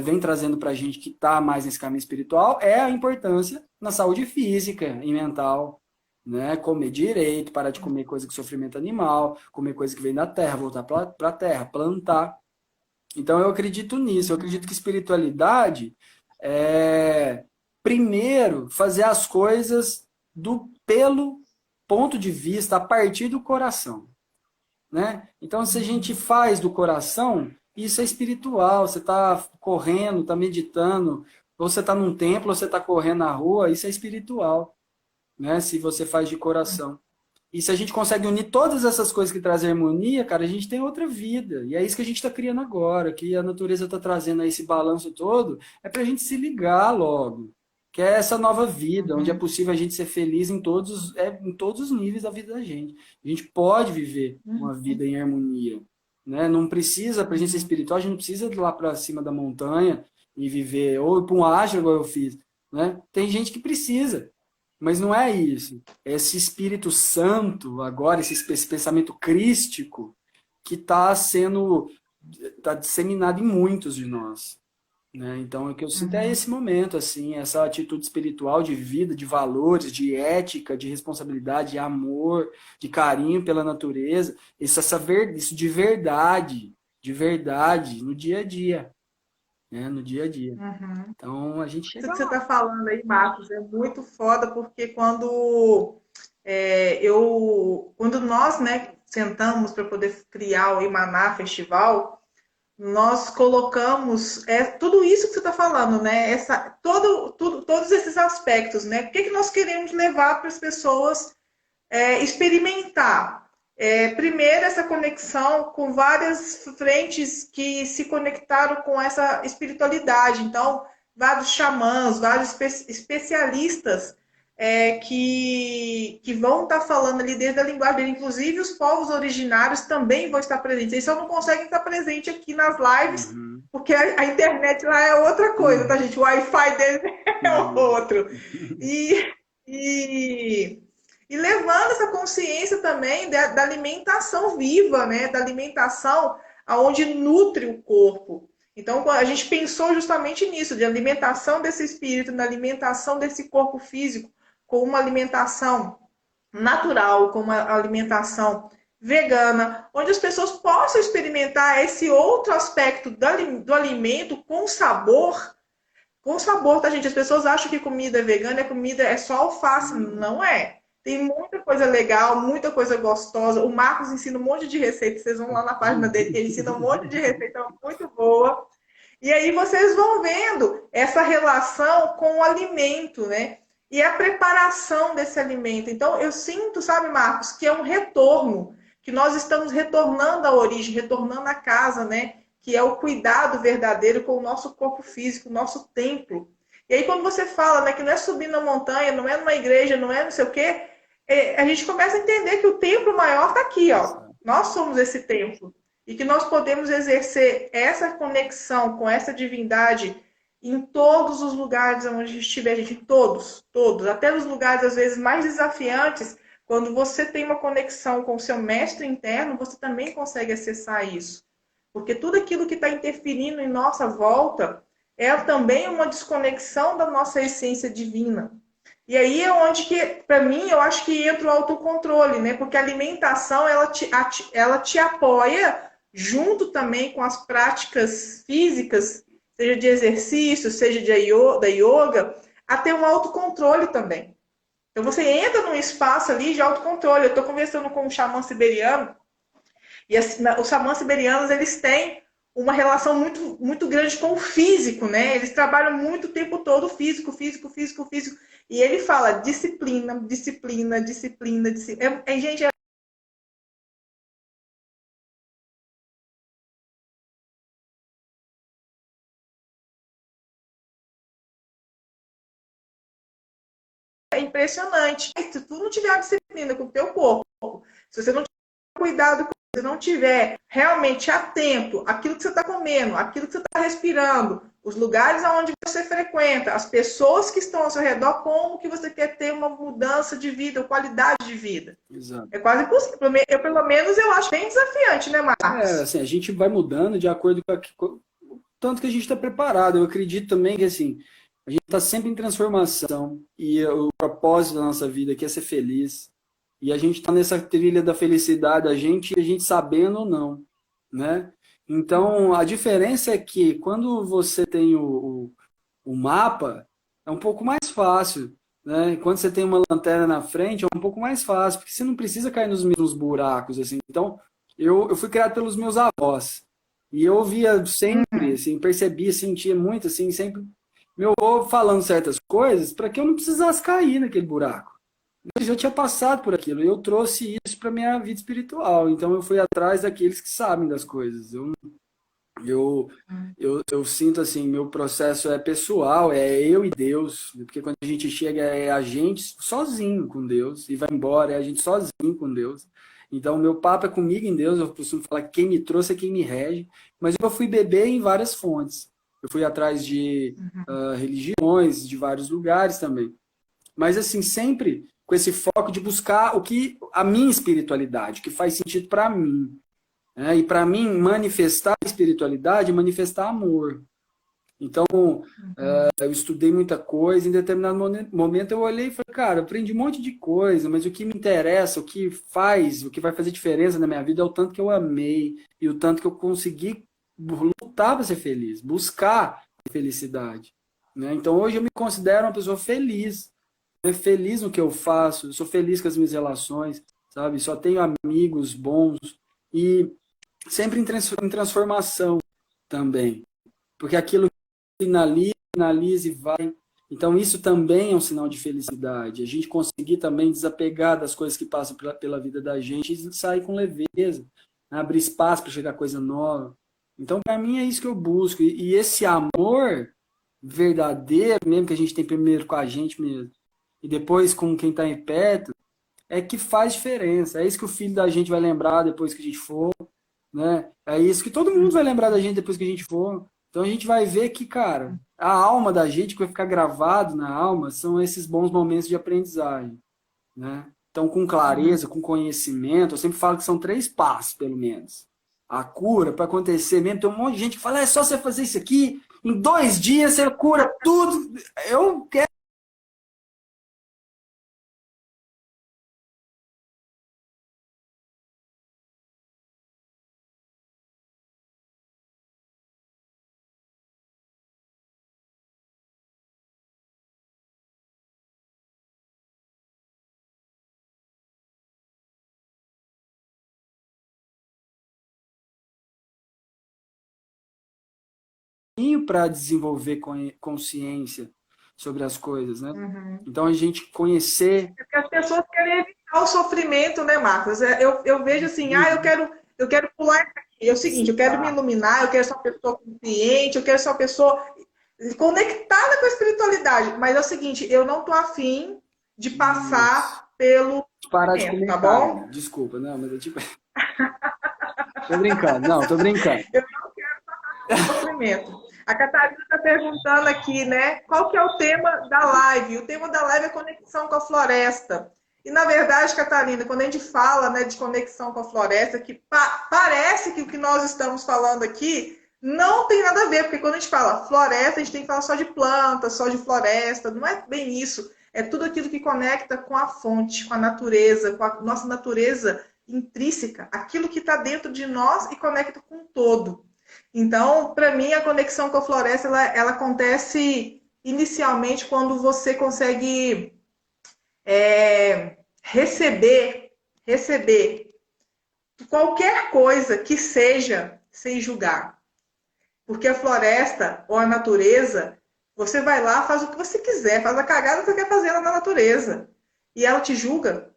vem trazendo pra gente que tá mais nesse caminho espiritual, é a importância na saúde física e mental. Né? Comer direito, parar de comer coisa que sofrimento animal, comer coisa que vem da terra, voltar para a terra, plantar. Então eu acredito nisso, eu acredito que espiritualidade é, primeiro, fazer as coisas pelo ponto de vista, a partir do coração. Né? Então, se a gente faz do coração, isso é espiritual, você está correndo, está meditando, ou você está num templo, ou você está correndo na rua, isso é espiritual. Né? Se você faz de coração. E se a gente consegue unir todas essas coisas que trazem harmonia, cara, a gente tem outra vida. E é isso que a gente está criando agora, que a natureza está trazendo aí esse balanço todo, é para a gente se ligar logo. que é essa nova vida, onde é Uhum. possível a gente ser feliz em todos os níveis da vida da gente. A gente pode viver uma Uhum. vida em harmonia, né? Não precisa, para a gente ser Uhum. espiritual, a gente não precisa ir lá para cima da montanha e viver, ou ir para um ashram, igual eu fiz, né? Tem gente que precisa, mas não é isso. É esse Espírito Santo, agora, esse pensamento crístico, que está disseminado em muitos de nós, né? Então, o que eu sinto é Uhum. esse momento, assim, essa atitude espiritual de vida, de valores, de ética, de responsabilidade, de amor, de carinho pela natureza, isso de verdade, no dia a dia, né? No dia a dia. Uhum. Então, a gente Isso chega que você lá. está falando aí, Marcos, é muito foda, porque quando nós, né, sentamos para poder criar o Imaná Festival, nós colocamos tudo isso que você está falando, né? Todos esses aspectos, né? O que, que nós queremos levar para as pessoas experimentar? Primeiro, essa conexão com várias frentes que se conectaram com essa espiritualidade. Então, vários xamãs, vários especialistas que vão estar falando ali desde a linguagem dele. Inclusive, os povos originários também vão estar presentes. Eles só não conseguem estar presentes aqui nas lives, Uhum, porque a internet lá é outra coisa, tá, uhum, gente? O Wi-Fi deles é uhum. outro. E, e e levando essa consciência também da alimentação viva, né? Da alimentação aonde nutre o corpo. Então, a gente pensou justamente nisso, de alimentação desse espírito, na alimentação desse corpo físico, com uma alimentação natural, com uma alimentação vegana, onde as pessoas possam experimentar esse outro aspecto do alimento com sabor, tá, gente? As pessoas acham que comida vegana é só alface. Não. Não é. Tem muita coisa legal, muita coisa gostosa. O Marcos ensina um monte de receita. Vocês vão lá na página dele, ele ensina um monte de receita muito boa. E aí vocês vão vendo essa relação com o alimento, né? E a preparação desse alimento. Então, eu sinto, sabe, Marcos, que é um retorno, que nós estamos retornando à origem, retornando à casa, né? Que é o cuidado verdadeiro com o nosso corpo físico, o nosso templo. E aí, quando você fala, né, que não é subir na montanha, não é numa igreja, não é não sei o quê, a gente começa a entender que o templo maior está aqui, ó. Exato. Nós somos esse templo e que nós podemos exercer essa conexão com essa divindade em todos os lugares onde a gente estiver, gente, todos, todos, até nos lugares às vezes mais desafiantes, quando você tem uma conexão com o seu mestre interno, você também consegue acessar isso. Porque tudo aquilo que está interferindo em nossa volta é também uma desconexão da nossa essência divina. E aí é onde que, para mim, eu acho que entra o autocontrole, né? Porque a alimentação, ela te apoia junto também com as práticas físicas, seja de exercício, seja da yoga, a ter um autocontrole também. Então você entra num espaço ali de autocontrole. Eu estou conversando com um xamã siberiano, e assim, os xamãs siberianos, eles têm uma relação muito, muito grande com o físico, né? Eles trabalham muito o tempo todo físico, físico, físico, físico. E ele fala disciplina, disciplina, disciplina, disciplina. Gente, é impressionante. Se tu não tiver a disciplina com o teu corpo, se você não tiver cuidado, se você não tiver realmente atento àquilo que você está comendo, àquilo que você está respirando, os lugares aonde você frequenta, as pessoas que estão ao seu redor, como que você quer ter uma mudança de vida, qualidade de vida. Exato. É quase impossível. Eu, pelo menos, eu acho bem desafiante, né, É, Marcos? assim, a gente vai mudando de acordo com o tanto que a gente está preparado. Eu acredito também que, assim, a gente está sempre em transformação e o propósito da nossa vida aqui é ser feliz. E a gente está nessa trilha da felicidade, a gente sabendo ou não, né? Então, a diferença é que quando você tem o mapa, é um pouco mais fácil, né? Quando você tem uma lanterna na frente, é um pouco mais fácil, porque você não precisa cair nos mesmos buracos, assim. Então, eu fui criado pelos meus avós. E eu via sempre, Uhum. assim, percebia, sentia muito, assim, sempre meu avô falando certas coisas para que eu não precisasse cair naquele buraco. Eu já tinha passado por aquilo, e eu trouxe isso para minha vida espiritual. Então eu fui atrás daqueles que sabem das coisas. Eu, eu sinto assim, meu processo é pessoal, é eu e Deus, porque quando a gente chega é a gente sozinho com Deus e vai embora, é a gente sozinho com Deus. Então, meu papo é comigo em Deus, eu costumo falar que quem me trouxe é quem me rege, mas eu fui beber em várias fontes. Eu fui atrás de religiões, de vários lugares também. Mas assim, sempre com esse foco de buscar o que a minha espiritualidade, o que faz sentido para mim. Né? E para mim, manifestar espiritualidade é manifestar amor. Então, eu estudei muita coisa, em determinado momento eu olhei e falei, cara, eu aprendi um monte de coisa, mas o que me interessa, o que vai fazer diferença na minha vida é o tanto que eu amei e o tanto que eu consegui lutar para ser feliz, buscar felicidade. Né? Então, hoje eu me considero uma pessoa feliz, né? Feliz no que eu faço, eu sou feliz com as minhas relações, sabe? Só tenho amigos bons e sempre em transformação também. Porque aquilo finaliza, finaliza e vai. Então, isso também é um sinal de felicidade. A gente conseguir também desapegar das coisas que passam pela vida da gente e sair com leveza, né? Abrir espaço para chegar coisa nova. Então, para mim, é isso que eu busco. E esse amor verdadeiro, mesmo que a gente tem primeiro com a gente mesmo, e depois com quem está em perto, é que faz diferença. É isso que o filho da gente vai lembrar depois que a gente for, né? É isso que todo mundo vai lembrar da gente depois que a gente for. Então a gente vai ver que, cara, a alma da gente, que vai ficar gravado na alma, são esses bons momentos de aprendizagem, né? Então, com clareza, com conhecimento, eu sempre falo que são 3 passos, pelo menos. A cura, para acontecer mesmo, tem um monte de gente que fala, é só você fazer isso aqui, em 2 dias você cura tudo. Eu quero. Para desenvolver consciência sobre as coisas, né? Uhum. Então a gente conhecer. É porque as pessoas querem evitar o sofrimento, né, Marcos? Eu vejo assim, eu quero pular isso aqui. É o seguinte, eu quero me iluminar, eu quero ser uma pessoa consciente, eu quero ser uma pessoa conectada com a espiritualidade. Mas é o seguinte, eu não tô afim de Isso. passar pelo Parar de sofrimento, tá comentar. bom? Desculpa, não, mas é tipo. Tô brincando, não, tô brincando. Eu não quero passar pelo sofrimento. A Catarina está perguntando aqui, né? Qual que é o tema da live? O tema da live é conexão com a floresta. E na verdade, Catarina, quando a gente fala, né, de conexão com a floresta, que parece que o que nós estamos falando aqui não tem nada a ver, porque quando a gente fala floresta, a gente tem que falar só de planta, só de floresta. Não é bem isso. É tudo aquilo que conecta com a fonte, com a natureza, com a nossa natureza intrínseca, aquilo que está dentro de nós e conecta com o todo. Então, para mim, a conexão com a floresta ela acontece inicialmente quando você consegue receber qualquer coisa que seja sem julgar. Porque a floresta ou a natureza, você vai lá, faz o que você quiser, faz a cagada que você quer fazer lá na natureza. E ela te julga,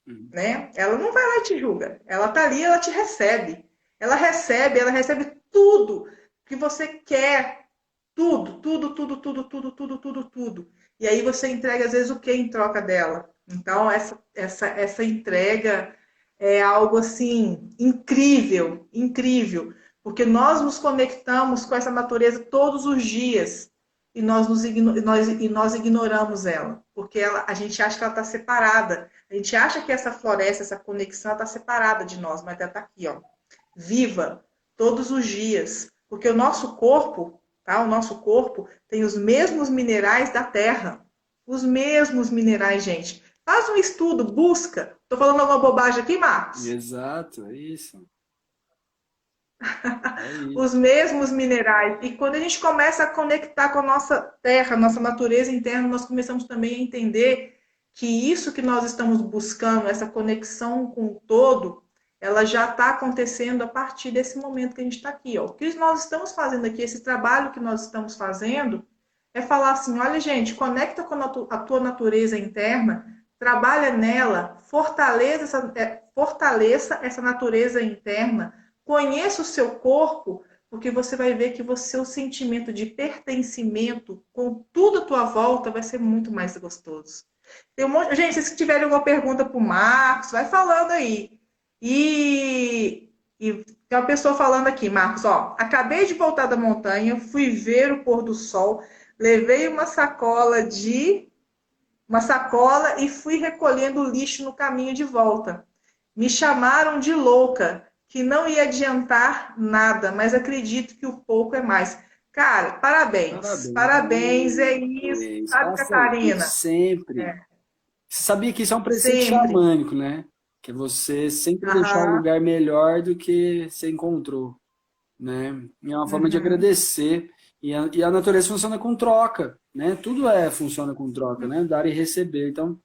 né? Ela não vai lá e te julga. Ela tá ali, ela te recebe. Ela recebe tudo que você quer. Tudo, tudo, tudo, tudo, tudo, tudo, tudo, tudo. E aí você entrega, às vezes, o que em troca dela? Então, essa entrega é algo, assim, incrível, incrível. Porque nós nos conectamos com essa natureza todos os dias e nós ignoramos ela. Porque a gente acha que ela está separada. A gente acha que essa floresta, essa conexão, está separada de nós, mas ela está aqui, ó, viva, todos os dias. Porque o nosso corpo, tá? O nosso corpo tem os mesmos minerais da Terra. Os mesmos minerais, gente. Faz um estudo, busca. Estou falando alguma bobagem aqui, Marcos? Exato, é isso. É Os isso. mesmos minerais. E quando a gente começa a conectar com a nossa terra, nossa natureza interna, nós começamos também a entender que isso que nós estamos buscando, essa conexão com o todo, ela já está acontecendo a partir desse momento que a gente está aqui. Ó. O que nós estamos fazendo aqui, esse trabalho que nós estamos fazendo, é falar assim, olha gente, conecta com a tua natureza interna, trabalha nela, fortaleça essa natureza interna, conheça o seu corpo porque você vai ver que você, o sentimento de pertencimento com tudo à tua volta vai ser muito mais gostoso. Tem um monte... Gente, se tiverem alguma pergunta para o Marcos, vai falando aí. E tem uma pessoa falando aqui, Marcos, ó, acabei de voltar da montanha, fui ver o pôr do sol, levei uma sacola e fui recolhendo o lixo no caminho de volta. Me chamaram de louca, que não ia adiantar nada, mas acredito que o pouco é mais. Cara, parabéns. Parabéns, é isso. Sabe, Faça isso Catarina? sempre. Você sabia que isso é um preceito Sempre. xamânico, né? Que é você sempre deixar um Aham. lugar melhor do que você encontrou, né? E é uma forma de Uhum. agradecer. E a natureza funciona com troca, né? Tudo funciona com troca, né? Dar e receber. Então,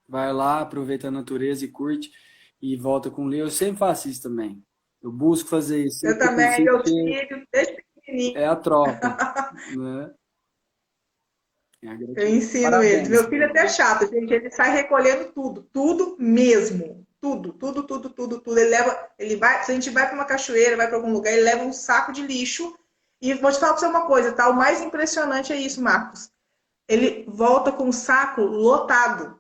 vai lá, aproveita a natureza e curte e volta com o Leo. Eu sempre faço isso também. Eu busco fazer isso Eu sempre que eu também, consigo, meus porque filhos, desde pequenininho, é a troca, né? É a eu gratidão. ensino eles. Parabéns, Meu filho é cara. até chato, gente. Ele sai recolhendo tudo, tudo mesmo. Tudo, tudo, tudo, tudo, tudo. Ele leva, ele vai, se a gente vai para uma cachoeira, vai para algum lugar, ele leva um saco de lixo. E vou te falar para você uma coisa, tá? O mais impressionante é isso, Marcos. Ele volta com o saco lotado.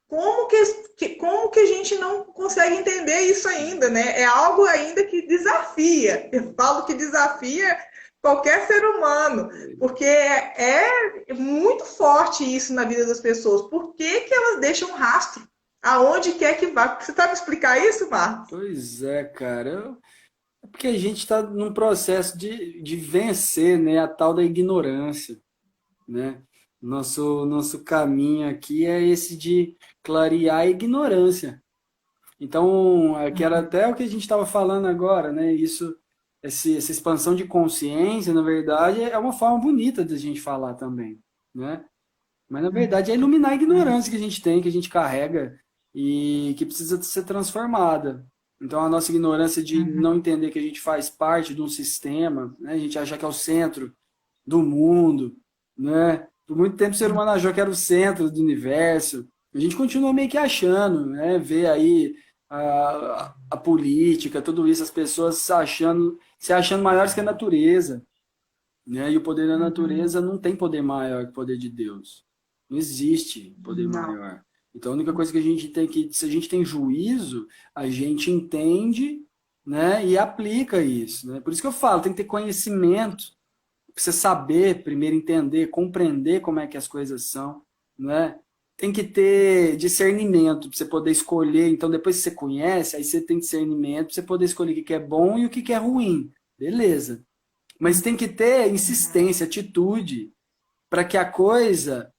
Como que a gente não consegue entender isso ainda, né? É algo ainda que desafia. Eu falo que desafia qualquer ser humano, porque é muito forte isso na vida das pessoas. Por que que elas deixam um rastro? Aonde quer que vá? Você sabe explicar isso, Marcos? Pois é, cara. É porque a gente está num processo de vencer, né, a tal da ignorância, né? Nosso caminho aqui é esse de clarear a ignorância. Então, que era até o que a gente estava falando agora, né? Essa expansão de consciência, na verdade, é uma forma bonita de a gente falar também, né? Mas, na verdade, é iluminar a ignorância que a gente tem, que a gente carrega e que precisa ser transformada. Então, a nossa ignorância de não entender que a gente faz parte de um sistema, né? A gente achar que é o centro do mundo, né? Por muito tempo o ser humano achou que era o centro do universo. A gente continua meio que achando, né? Ver aí a política, tudo isso, as pessoas se achando maiores que a natureza, né? E o poder da natureza não tem poder maior que o poder de Deus. Não existe poder Não. maior. Então a única coisa que a gente tem que, se a gente tem juízo, a gente entende, né? E aplica isso, né? Por isso que eu falo, tem que ter conhecimento, você saber primeiro entender, compreender como é que as coisas são, né? Tem que ter discernimento para você poder escolher. Então, depois que você conhece, aí você tem discernimento para você poder escolher o que é bom e o que é ruim. Beleza. Mas tem que ter insistência, atitude, para que a coisa,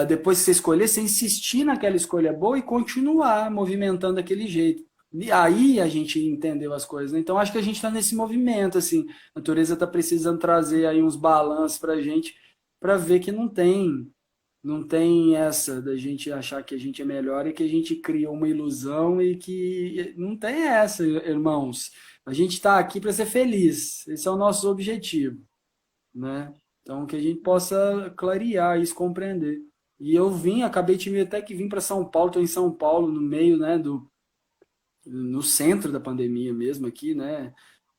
depois que você escolher, você insistir naquela escolha boa e continuar movimentando daquele jeito. E aí a gente entendeu as coisas, né? Então acho que a gente está nesse movimento, assim, a natureza está precisando trazer aí uns balanços para a gente, para ver que não tem essa da gente achar que a gente é melhor e que a gente criou uma ilusão e que não tem essa, irmãos. A gente está aqui para ser feliz, esse é o nosso objetivo, né? Então, que a gente possa clarear isso, compreender. E eu acabei de vir até que vim para São Paulo, estou em São Paulo, no meio, né, no centro da pandemia mesmo aqui, né,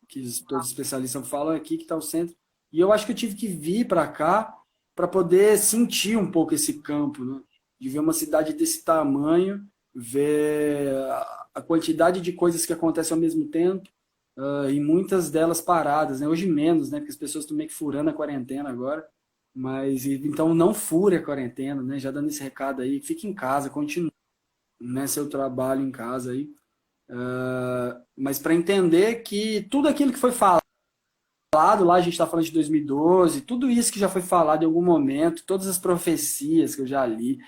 que todos os especialistas falam aqui que está o centro. E eu acho que eu tive que vir para cá para poder sentir um pouco esse campo, né, de ver uma cidade desse tamanho, ver a quantidade de coisas que acontecem ao mesmo tempo, e muitas delas paradas, né? Hoje menos, né? Porque as pessoas estão meio que furando a quarentena agora. Mas então não fure a quarentena, né? Já dando esse recado aí, fique em casa, continue, né, seu trabalho em casa aí. Mas para entender que tudo aquilo que foi falado lá, a gente está falando de 2012, tudo isso que já foi falado em algum momento, todas as profecias que eu já li,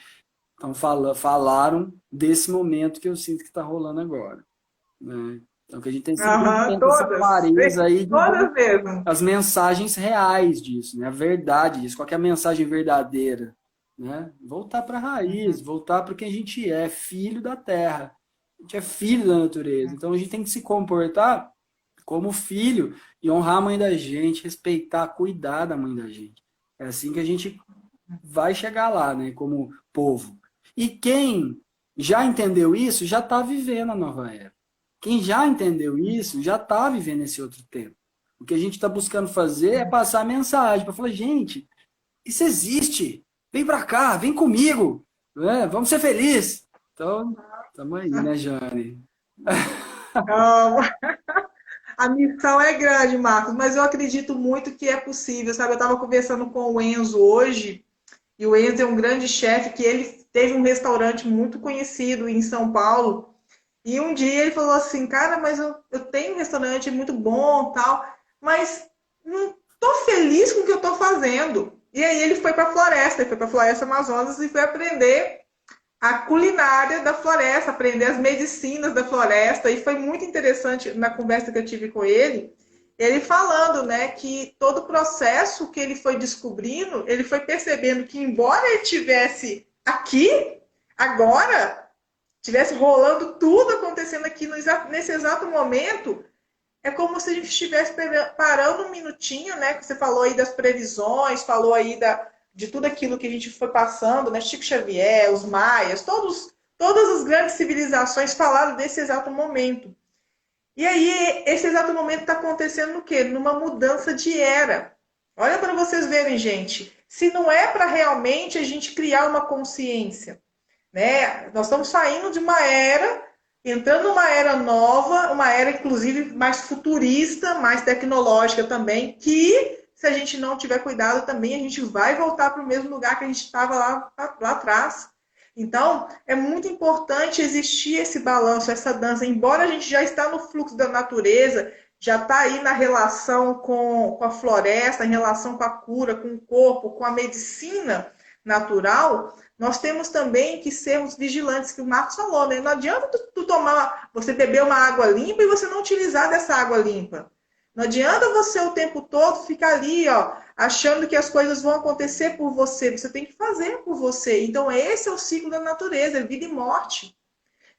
então falaram desse momento que eu sinto que está rolando agora, né? Então, que a gente tem Aham, simplesmente essa todas. clareza aí de ver Todas mesmo. as mensagens reais disso, né? A verdade disso, qual que é a mensagem verdadeira, né? Voltar para a raiz, voltar para o que a gente é, filho da terra. A gente é filho da natureza. Então, a gente tem que se comportar como filho e honrar a mãe da gente, respeitar, cuidar da mãe da gente. É assim que a gente vai chegar lá, né? Como povo. E quem já entendeu isso, já está vivendo a nova era. Quem já entendeu isso, já está vivendo esse outro tempo. O que a gente está buscando fazer é passar a mensagem para falar, gente, isso existe. Vem para cá, vem comigo, né? Vamos ser felizes. Então, estamos aí, né, Jane? Ah, a missão é grande, Marcos, mas eu acredito muito que é possível, sabe? Eu estava conversando com o Enzo hoje, e o Enzo é um grande chefe que ele teve um restaurante muito conhecido em São Paulo. E um dia ele falou assim, cara, mas eu tenho um restaurante muito bom, tal, mas não tô feliz com o que eu tô fazendo. E aí ele foi para a Floresta Amazonas e foi aprender a culinária da floresta, aprender as medicinas da floresta. E foi muito interessante na conversa que eu tive com ele falando, né, que todo o processo que ele foi descobrindo, ele foi percebendo que embora ele tivesse aqui, agora, tivesse rolando tudo acontecendo aqui nesse exato momento, é como se a gente estivesse parando um minutinho, né? Que você falou aí das previsões, falou aí de tudo aquilo que a gente foi passando, né? Chico Xavier, os maias, todas as grandes civilizações falaram desse exato momento. E aí, esse exato momento está acontecendo no quê? Numa mudança de era. Olha para vocês verem, gente. Se não é para realmente a gente criar uma consciência, né? Nós estamos saindo de uma era, entrando numa era nova, uma era inclusive mais futurista, mais tecnológica também, que se a gente não tiver cuidado também, a gente vai voltar para o mesmo lugar que a gente estava lá atrás. Então, é muito importante existir esse balanço, essa dança, embora a gente já está no fluxo da natureza, já está aí na relação com a floresta, em relação com a cura, com o corpo, com a medicina natural, nós temos também que sermos vigilantes, que o Marcos falou, né? Não adianta você beber uma água limpa e você não utilizar dessa água limpa. Não adianta você o tempo todo ficar ali, ó, achando que as coisas vão acontecer por você. Você tem que fazer por você. Então, esse é o ciclo da natureza, é vida e morte.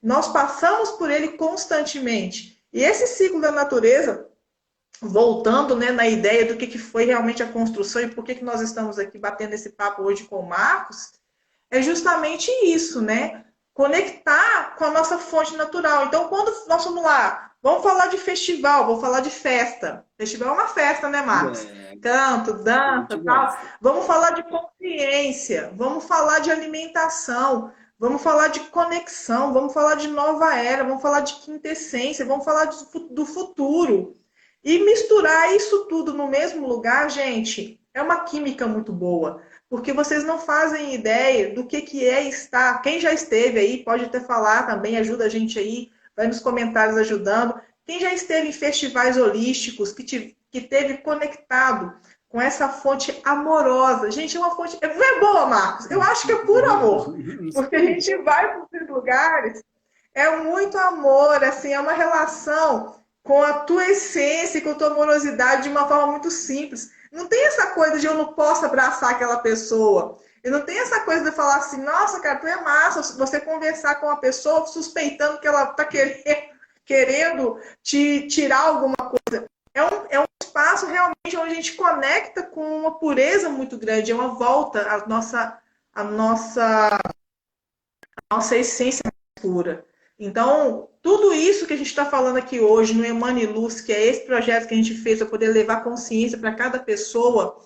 Nós passamos por ele constantemente. E esse ciclo da natureza, voltando, né, na ideia do que foi realmente a construção e por que nós estamos aqui batendo esse papo hoje com o Marcos, é justamente isso, né? Conectar com a nossa fonte natural. Então, quando nós vamos lá, vamos falar de festival, vamos falar de festa. Festival é uma festa, né, Marcos? É, Canto, a gente dança, tal. gosta. Vamos falar de consciência, vamos falar de alimentação, vamos falar de conexão, vamos falar de nova era, vamos falar de quintessência, vamos falar do futuro. E misturar isso tudo no mesmo lugar, gente, é uma química muito boa. Porque vocês não fazem ideia do que é estar. Quem já esteve aí, pode até falar também, ajuda a gente aí, vai nos comentários ajudando. Quem já esteve em festivais holísticos, que teve conectado com essa fonte amorosa. Gente, é uma fonte. É boa, Marcos. Eu acho que é puro amor. Porque a gente vai para esses lugares, é muito amor, assim, é uma relação com a tua essência, com a tua amorosidade de uma forma muito simples. Não tem essa coisa de eu não posso abraçar aquela pessoa. Eu não tenho essa coisa de falar assim, nossa, cara, tu é massa, você conversar com uma pessoa suspeitando que ela está querendo te tirar alguma coisa. É um espaço realmente onde a gente conecta com uma pureza muito grande, é uma volta à nossa essência pura. Então, tudo isso que a gente está falando aqui hoje no Emane Luz, que é esse projeto que a gente fez para poder levar consciência para cada pessoa,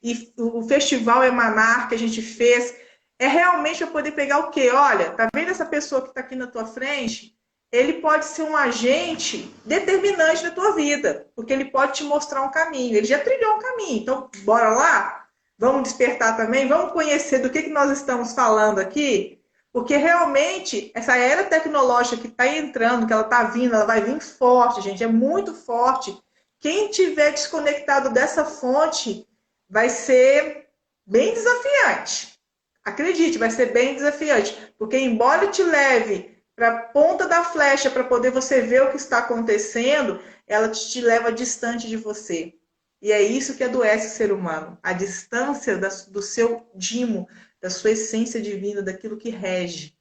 e o Festival Emanar que a gente fez, é realmente para poder pegar o quê? Olha, tá vendo essa pessoa que está aqui na tua frente? Ele pode ser um agente determinante na tua vida, porque ele pode te mostrar um caminho. Ele já trilhou um caminho, então bora lá? Vamos despertar também? Vamos conhecer do que nós estamos falando aqui? Porque realmente essa era tecnológica que está entrando, que ela está vindo, ela vai vir forte, gente, é muito forte. Quem tiver desconectado dessa fonte vai ser bem desafiante. Acredite, vai ser bem desafiante. Porque embora te leve para a ponta da flecha para poder você ver o que está acontecendo, ela te leva distante de você. E é isso que adoece o ser humano. A distância do seu dimo, da sua essência divina, daquilo que rege.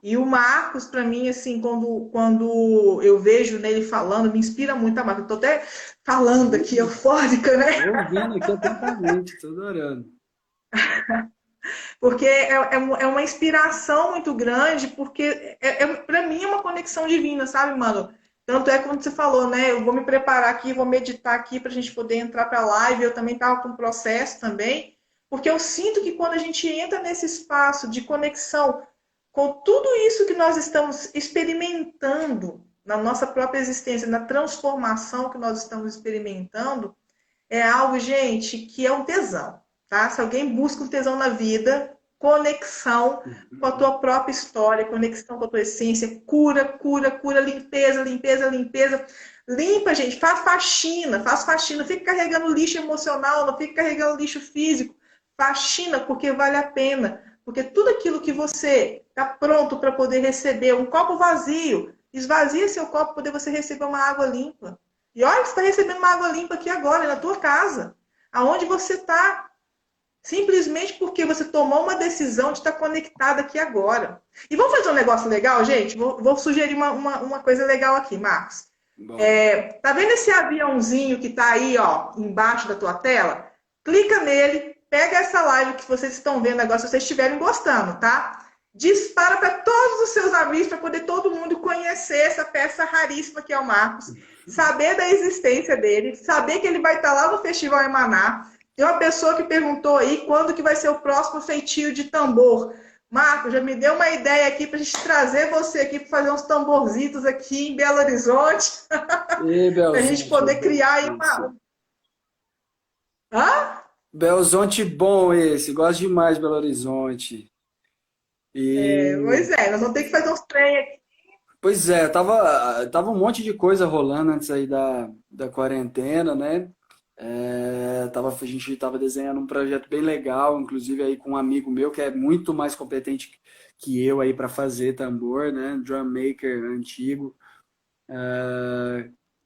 E o Marcos, para mim, assim, quando eu vejo nele falando, me inspira muito a Marcos. Estou até falando aqui, eufórica, né? Estou ouvindo aqui atentamente, estou adorando. Porque é uma inspiração muito grande, porque para mim é uma conexão divina, sabe, mano? Tanto é como você falou, né? Eu vou me preparar aqui, vou meditar aqui para a gente poder entrar para a live. Eu também estava com um processo também, porque eu sinto que quando a gente entra nesse espaço de conexão com tudo isso que nós estamos experimentando na nossa própria existência, na transformação que nós estamos experimentando, é algo, gente, que é um tesão, tá? Se alguém busca um tesão na vida, conexão com a tua própria história, conexão com a tua essência, cura, cura, cura, limpeza, limpeza, limpeza. Limpa, gente, faz faxina, não fica carregando lixo emocional, não fica carregando lixo físico. Faxina, porque vale a pena. Porque tudo aquilo que você está pronto para poder receber, um copo vazio, esvazia seu copo para poder você receber uma água limpa. E olha, você está recebendo uma água limpa aqui agora, na tua casa. Aonde você está. Simplesmente porque você tomou uma decisão de estar conectado aqui agora. E vamos fazer um negócio legal, gente? Vou sugerir uma coisa legal aqui, Marcos. Tá vendo esse aviãozinho que está aí, ó, embaixo da tua tela? Clica nele, pega essa live que vocês estão vendo agora, se vocês estiverem gostando, tá? Dispara para todos os seus amigos, para poder todo mundo conhecer essa peça raríssima que é o Marcos, saber da existência dele, saber que ele vai estar lá no Festival Emaná. Tem uma pessoa que perguntou aí quando que vai ser o próximo feitio de tambor. Marcos, já me deu uma ideia aqui para a gente trazer você aqui para fazer uns tamborzitos aqui em Belo Horizonte. Para a gente poder criar aí uma... Hã? Belo Horizonte bom esse, gosto demais de Belo Horizonte. Pois é, nós vamos ter que fazer uns trem aqui. Pois é, tava um monte de coisa rolando antes aí da quarentena, né? A gente estava desenhando um projeto bem legal, inclusive aí com um amigo meu que é muito mais competente que eu aí para fazer tambor, né? Drum maker antigo,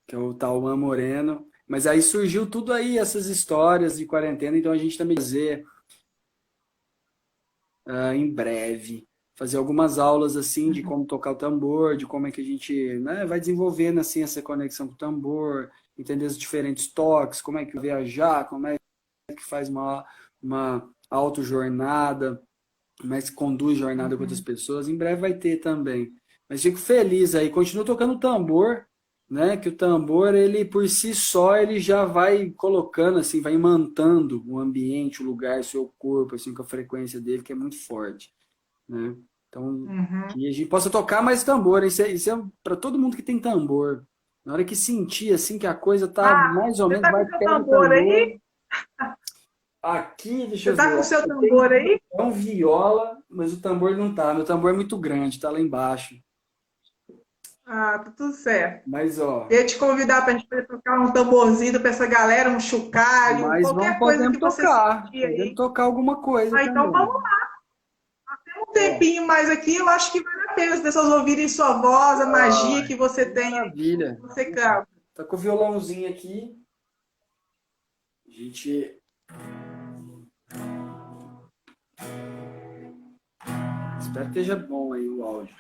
que é o Tauan Moreno. Mas aí surgiu tudo aí, essas histórias de quarentena, então a gente também vai fazer em breve, fazer algumas aulas assim de como tocar o tambor, de como é que a gente, né, vai desenvolvendo assim essa conexão com o tambor, entender os diferentes toques, como é que viajar, como é que faz uma autojornada, como é que conduz jornada com outras pessoas. Em breve vai ter também. Mas fico feliz aí, continuo tocando tambor, né? Que o tambor, ele por si só, ele já vai colocando, assim, vai imantando o ambiente, o lugar, o seu corpo, assim, com a frequência dele, que é muito forte, né? Então, que a gente possa tocar mais tambor, isso é para todo mundo que tem tambor. Na hora que sentir, assim, que a coisa tá mais ou menos, tá vai com seu pega o tambor aí? Aqui, deixa eu Você tá ver. com seu tambor aí? É um viola, mas o tambor não tá. Meu tambor é muito grande, tá lá embaixo. Tá tudo certo. Mas, ó, Eu ia te convidar para a gente poder tocar um tamborzinho para essa galera, um chocalho, mas vamos, qualquer coisa que podemos você tocar. sentir Podemos aí. tocar alguma coisa Então também. vamos lá. Tem um tempinho mais aqui, eu acho que vale a pena as pessoas ouvirem sua voz, a magia que você tem, Maravilha. que você canta. Tá com o violãozinho aqui. A gente... Espero que esteja bom aí o áudio.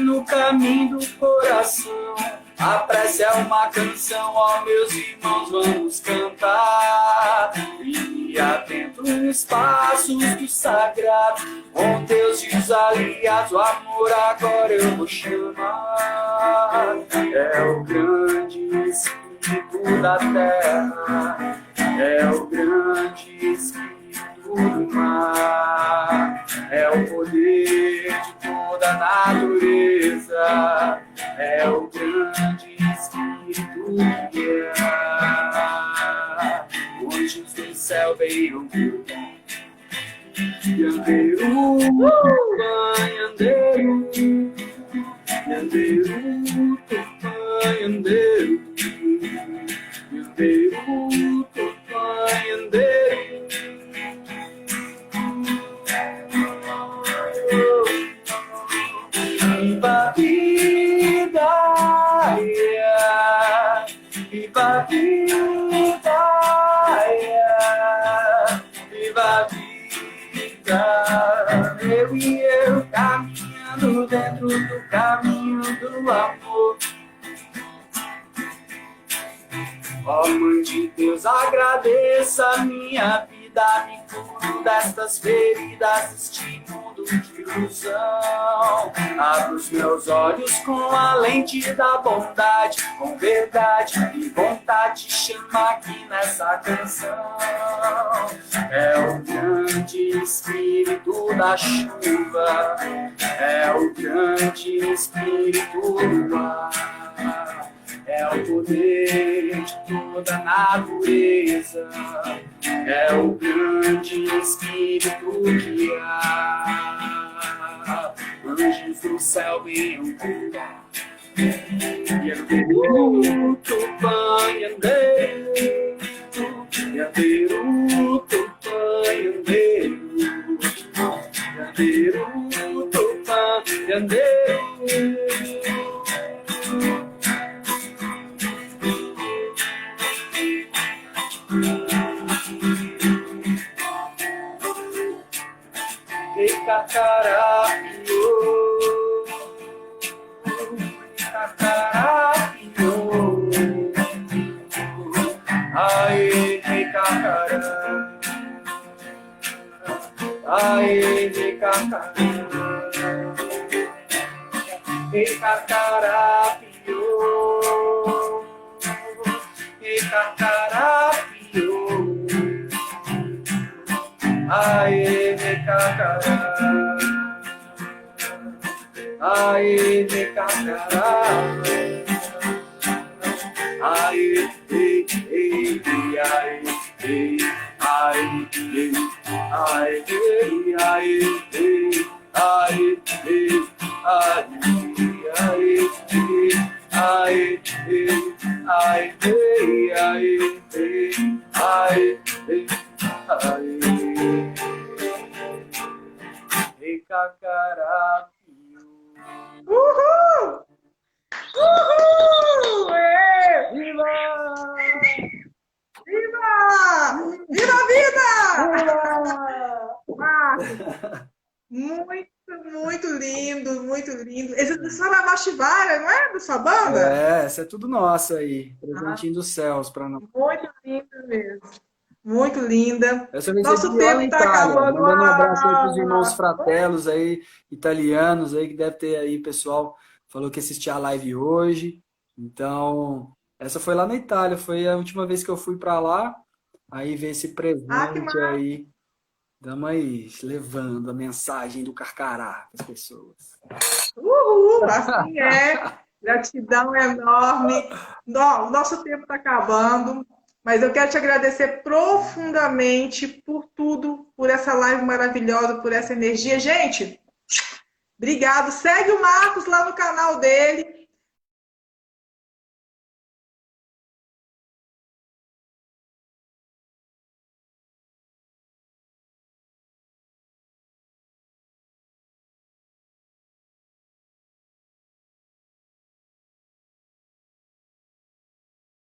No caminho do coração, a prece é uma canção, ó meus irmãos, vamos cantar. E atento nos passos do sagrado, com Deus aliados, o amor agora eu vou chamar. É o grande espírito da terra, é o grande espírito do mar, é o poder de toda a natureza, é o grande espírito que há. Anjos do céu veio meu Yanderu, Yanderu, Yanderu, Tupanhandeiro, Yanderu, Tupanhandeiro. Viva a vida, yeah. Viva a vida, yeah. Viva a vida, eu e eu caminhando dentro do caminho do amor. Ó Mãe de Deus, agradeça a minha vida, me curo destas feridas, este mundo de ilusão. Abro os meus olhos com a lente da bondade, com verdade e vontade, chama aqui nessa canção. É o grande espírito da chuva, é o grande espírito do ar. É o poder de toda a natureza, é o grande espírito que há. Anjos do céu venham cuidar. Yanderu, Tupanhandeiro, Yanderu, Tupanhandeiro, Yanderu, Tupanhandeiro. Cacarapio, cacarapio, aê, cacará, aê, cacará, cacarapio, cacarapio, aê, cacará. Aê, cacará, aê, ei, ei, aê, ei, aê, ei, aê, ei, aê, ei, aê, ei, aê, aê, ei, aê, ei, aê, ei, aê, ei, aê, ei, aê, ei, cacará. Uhul! Uhul! É! Viva! Viva! Viva a vida! Viva! Marcos, muito lindo, muito lindo. Esse é do Saravashivara, não é? Da sua banda? É, essa é tudo nosso aí. Presentinho dos céus para nós. Muito lindo mesmo. Muito linda. Essa eu Nosso recebi lá na tempo está Itália. acabando. Mandando um abraço aí para os irmãos fratelos aí, italianos aí, que deve ter aí, pessoal, falou que assistia a live hoje. Então, essa foi lá na Itália, foi a última vez que eu fui para lá. Aí veio esse Que presente massa. aí. Estamos aí levando a mensagem do Carcará para as pessoas. Uhul, assim é. Gratidão enorme. O nosso tempo está acabando, mas eu quero te agradecer profundamente por tudo, por essa live maravilhosa, por essa energia. Gente, obrigado. Segue o Marcos lá no canal dele.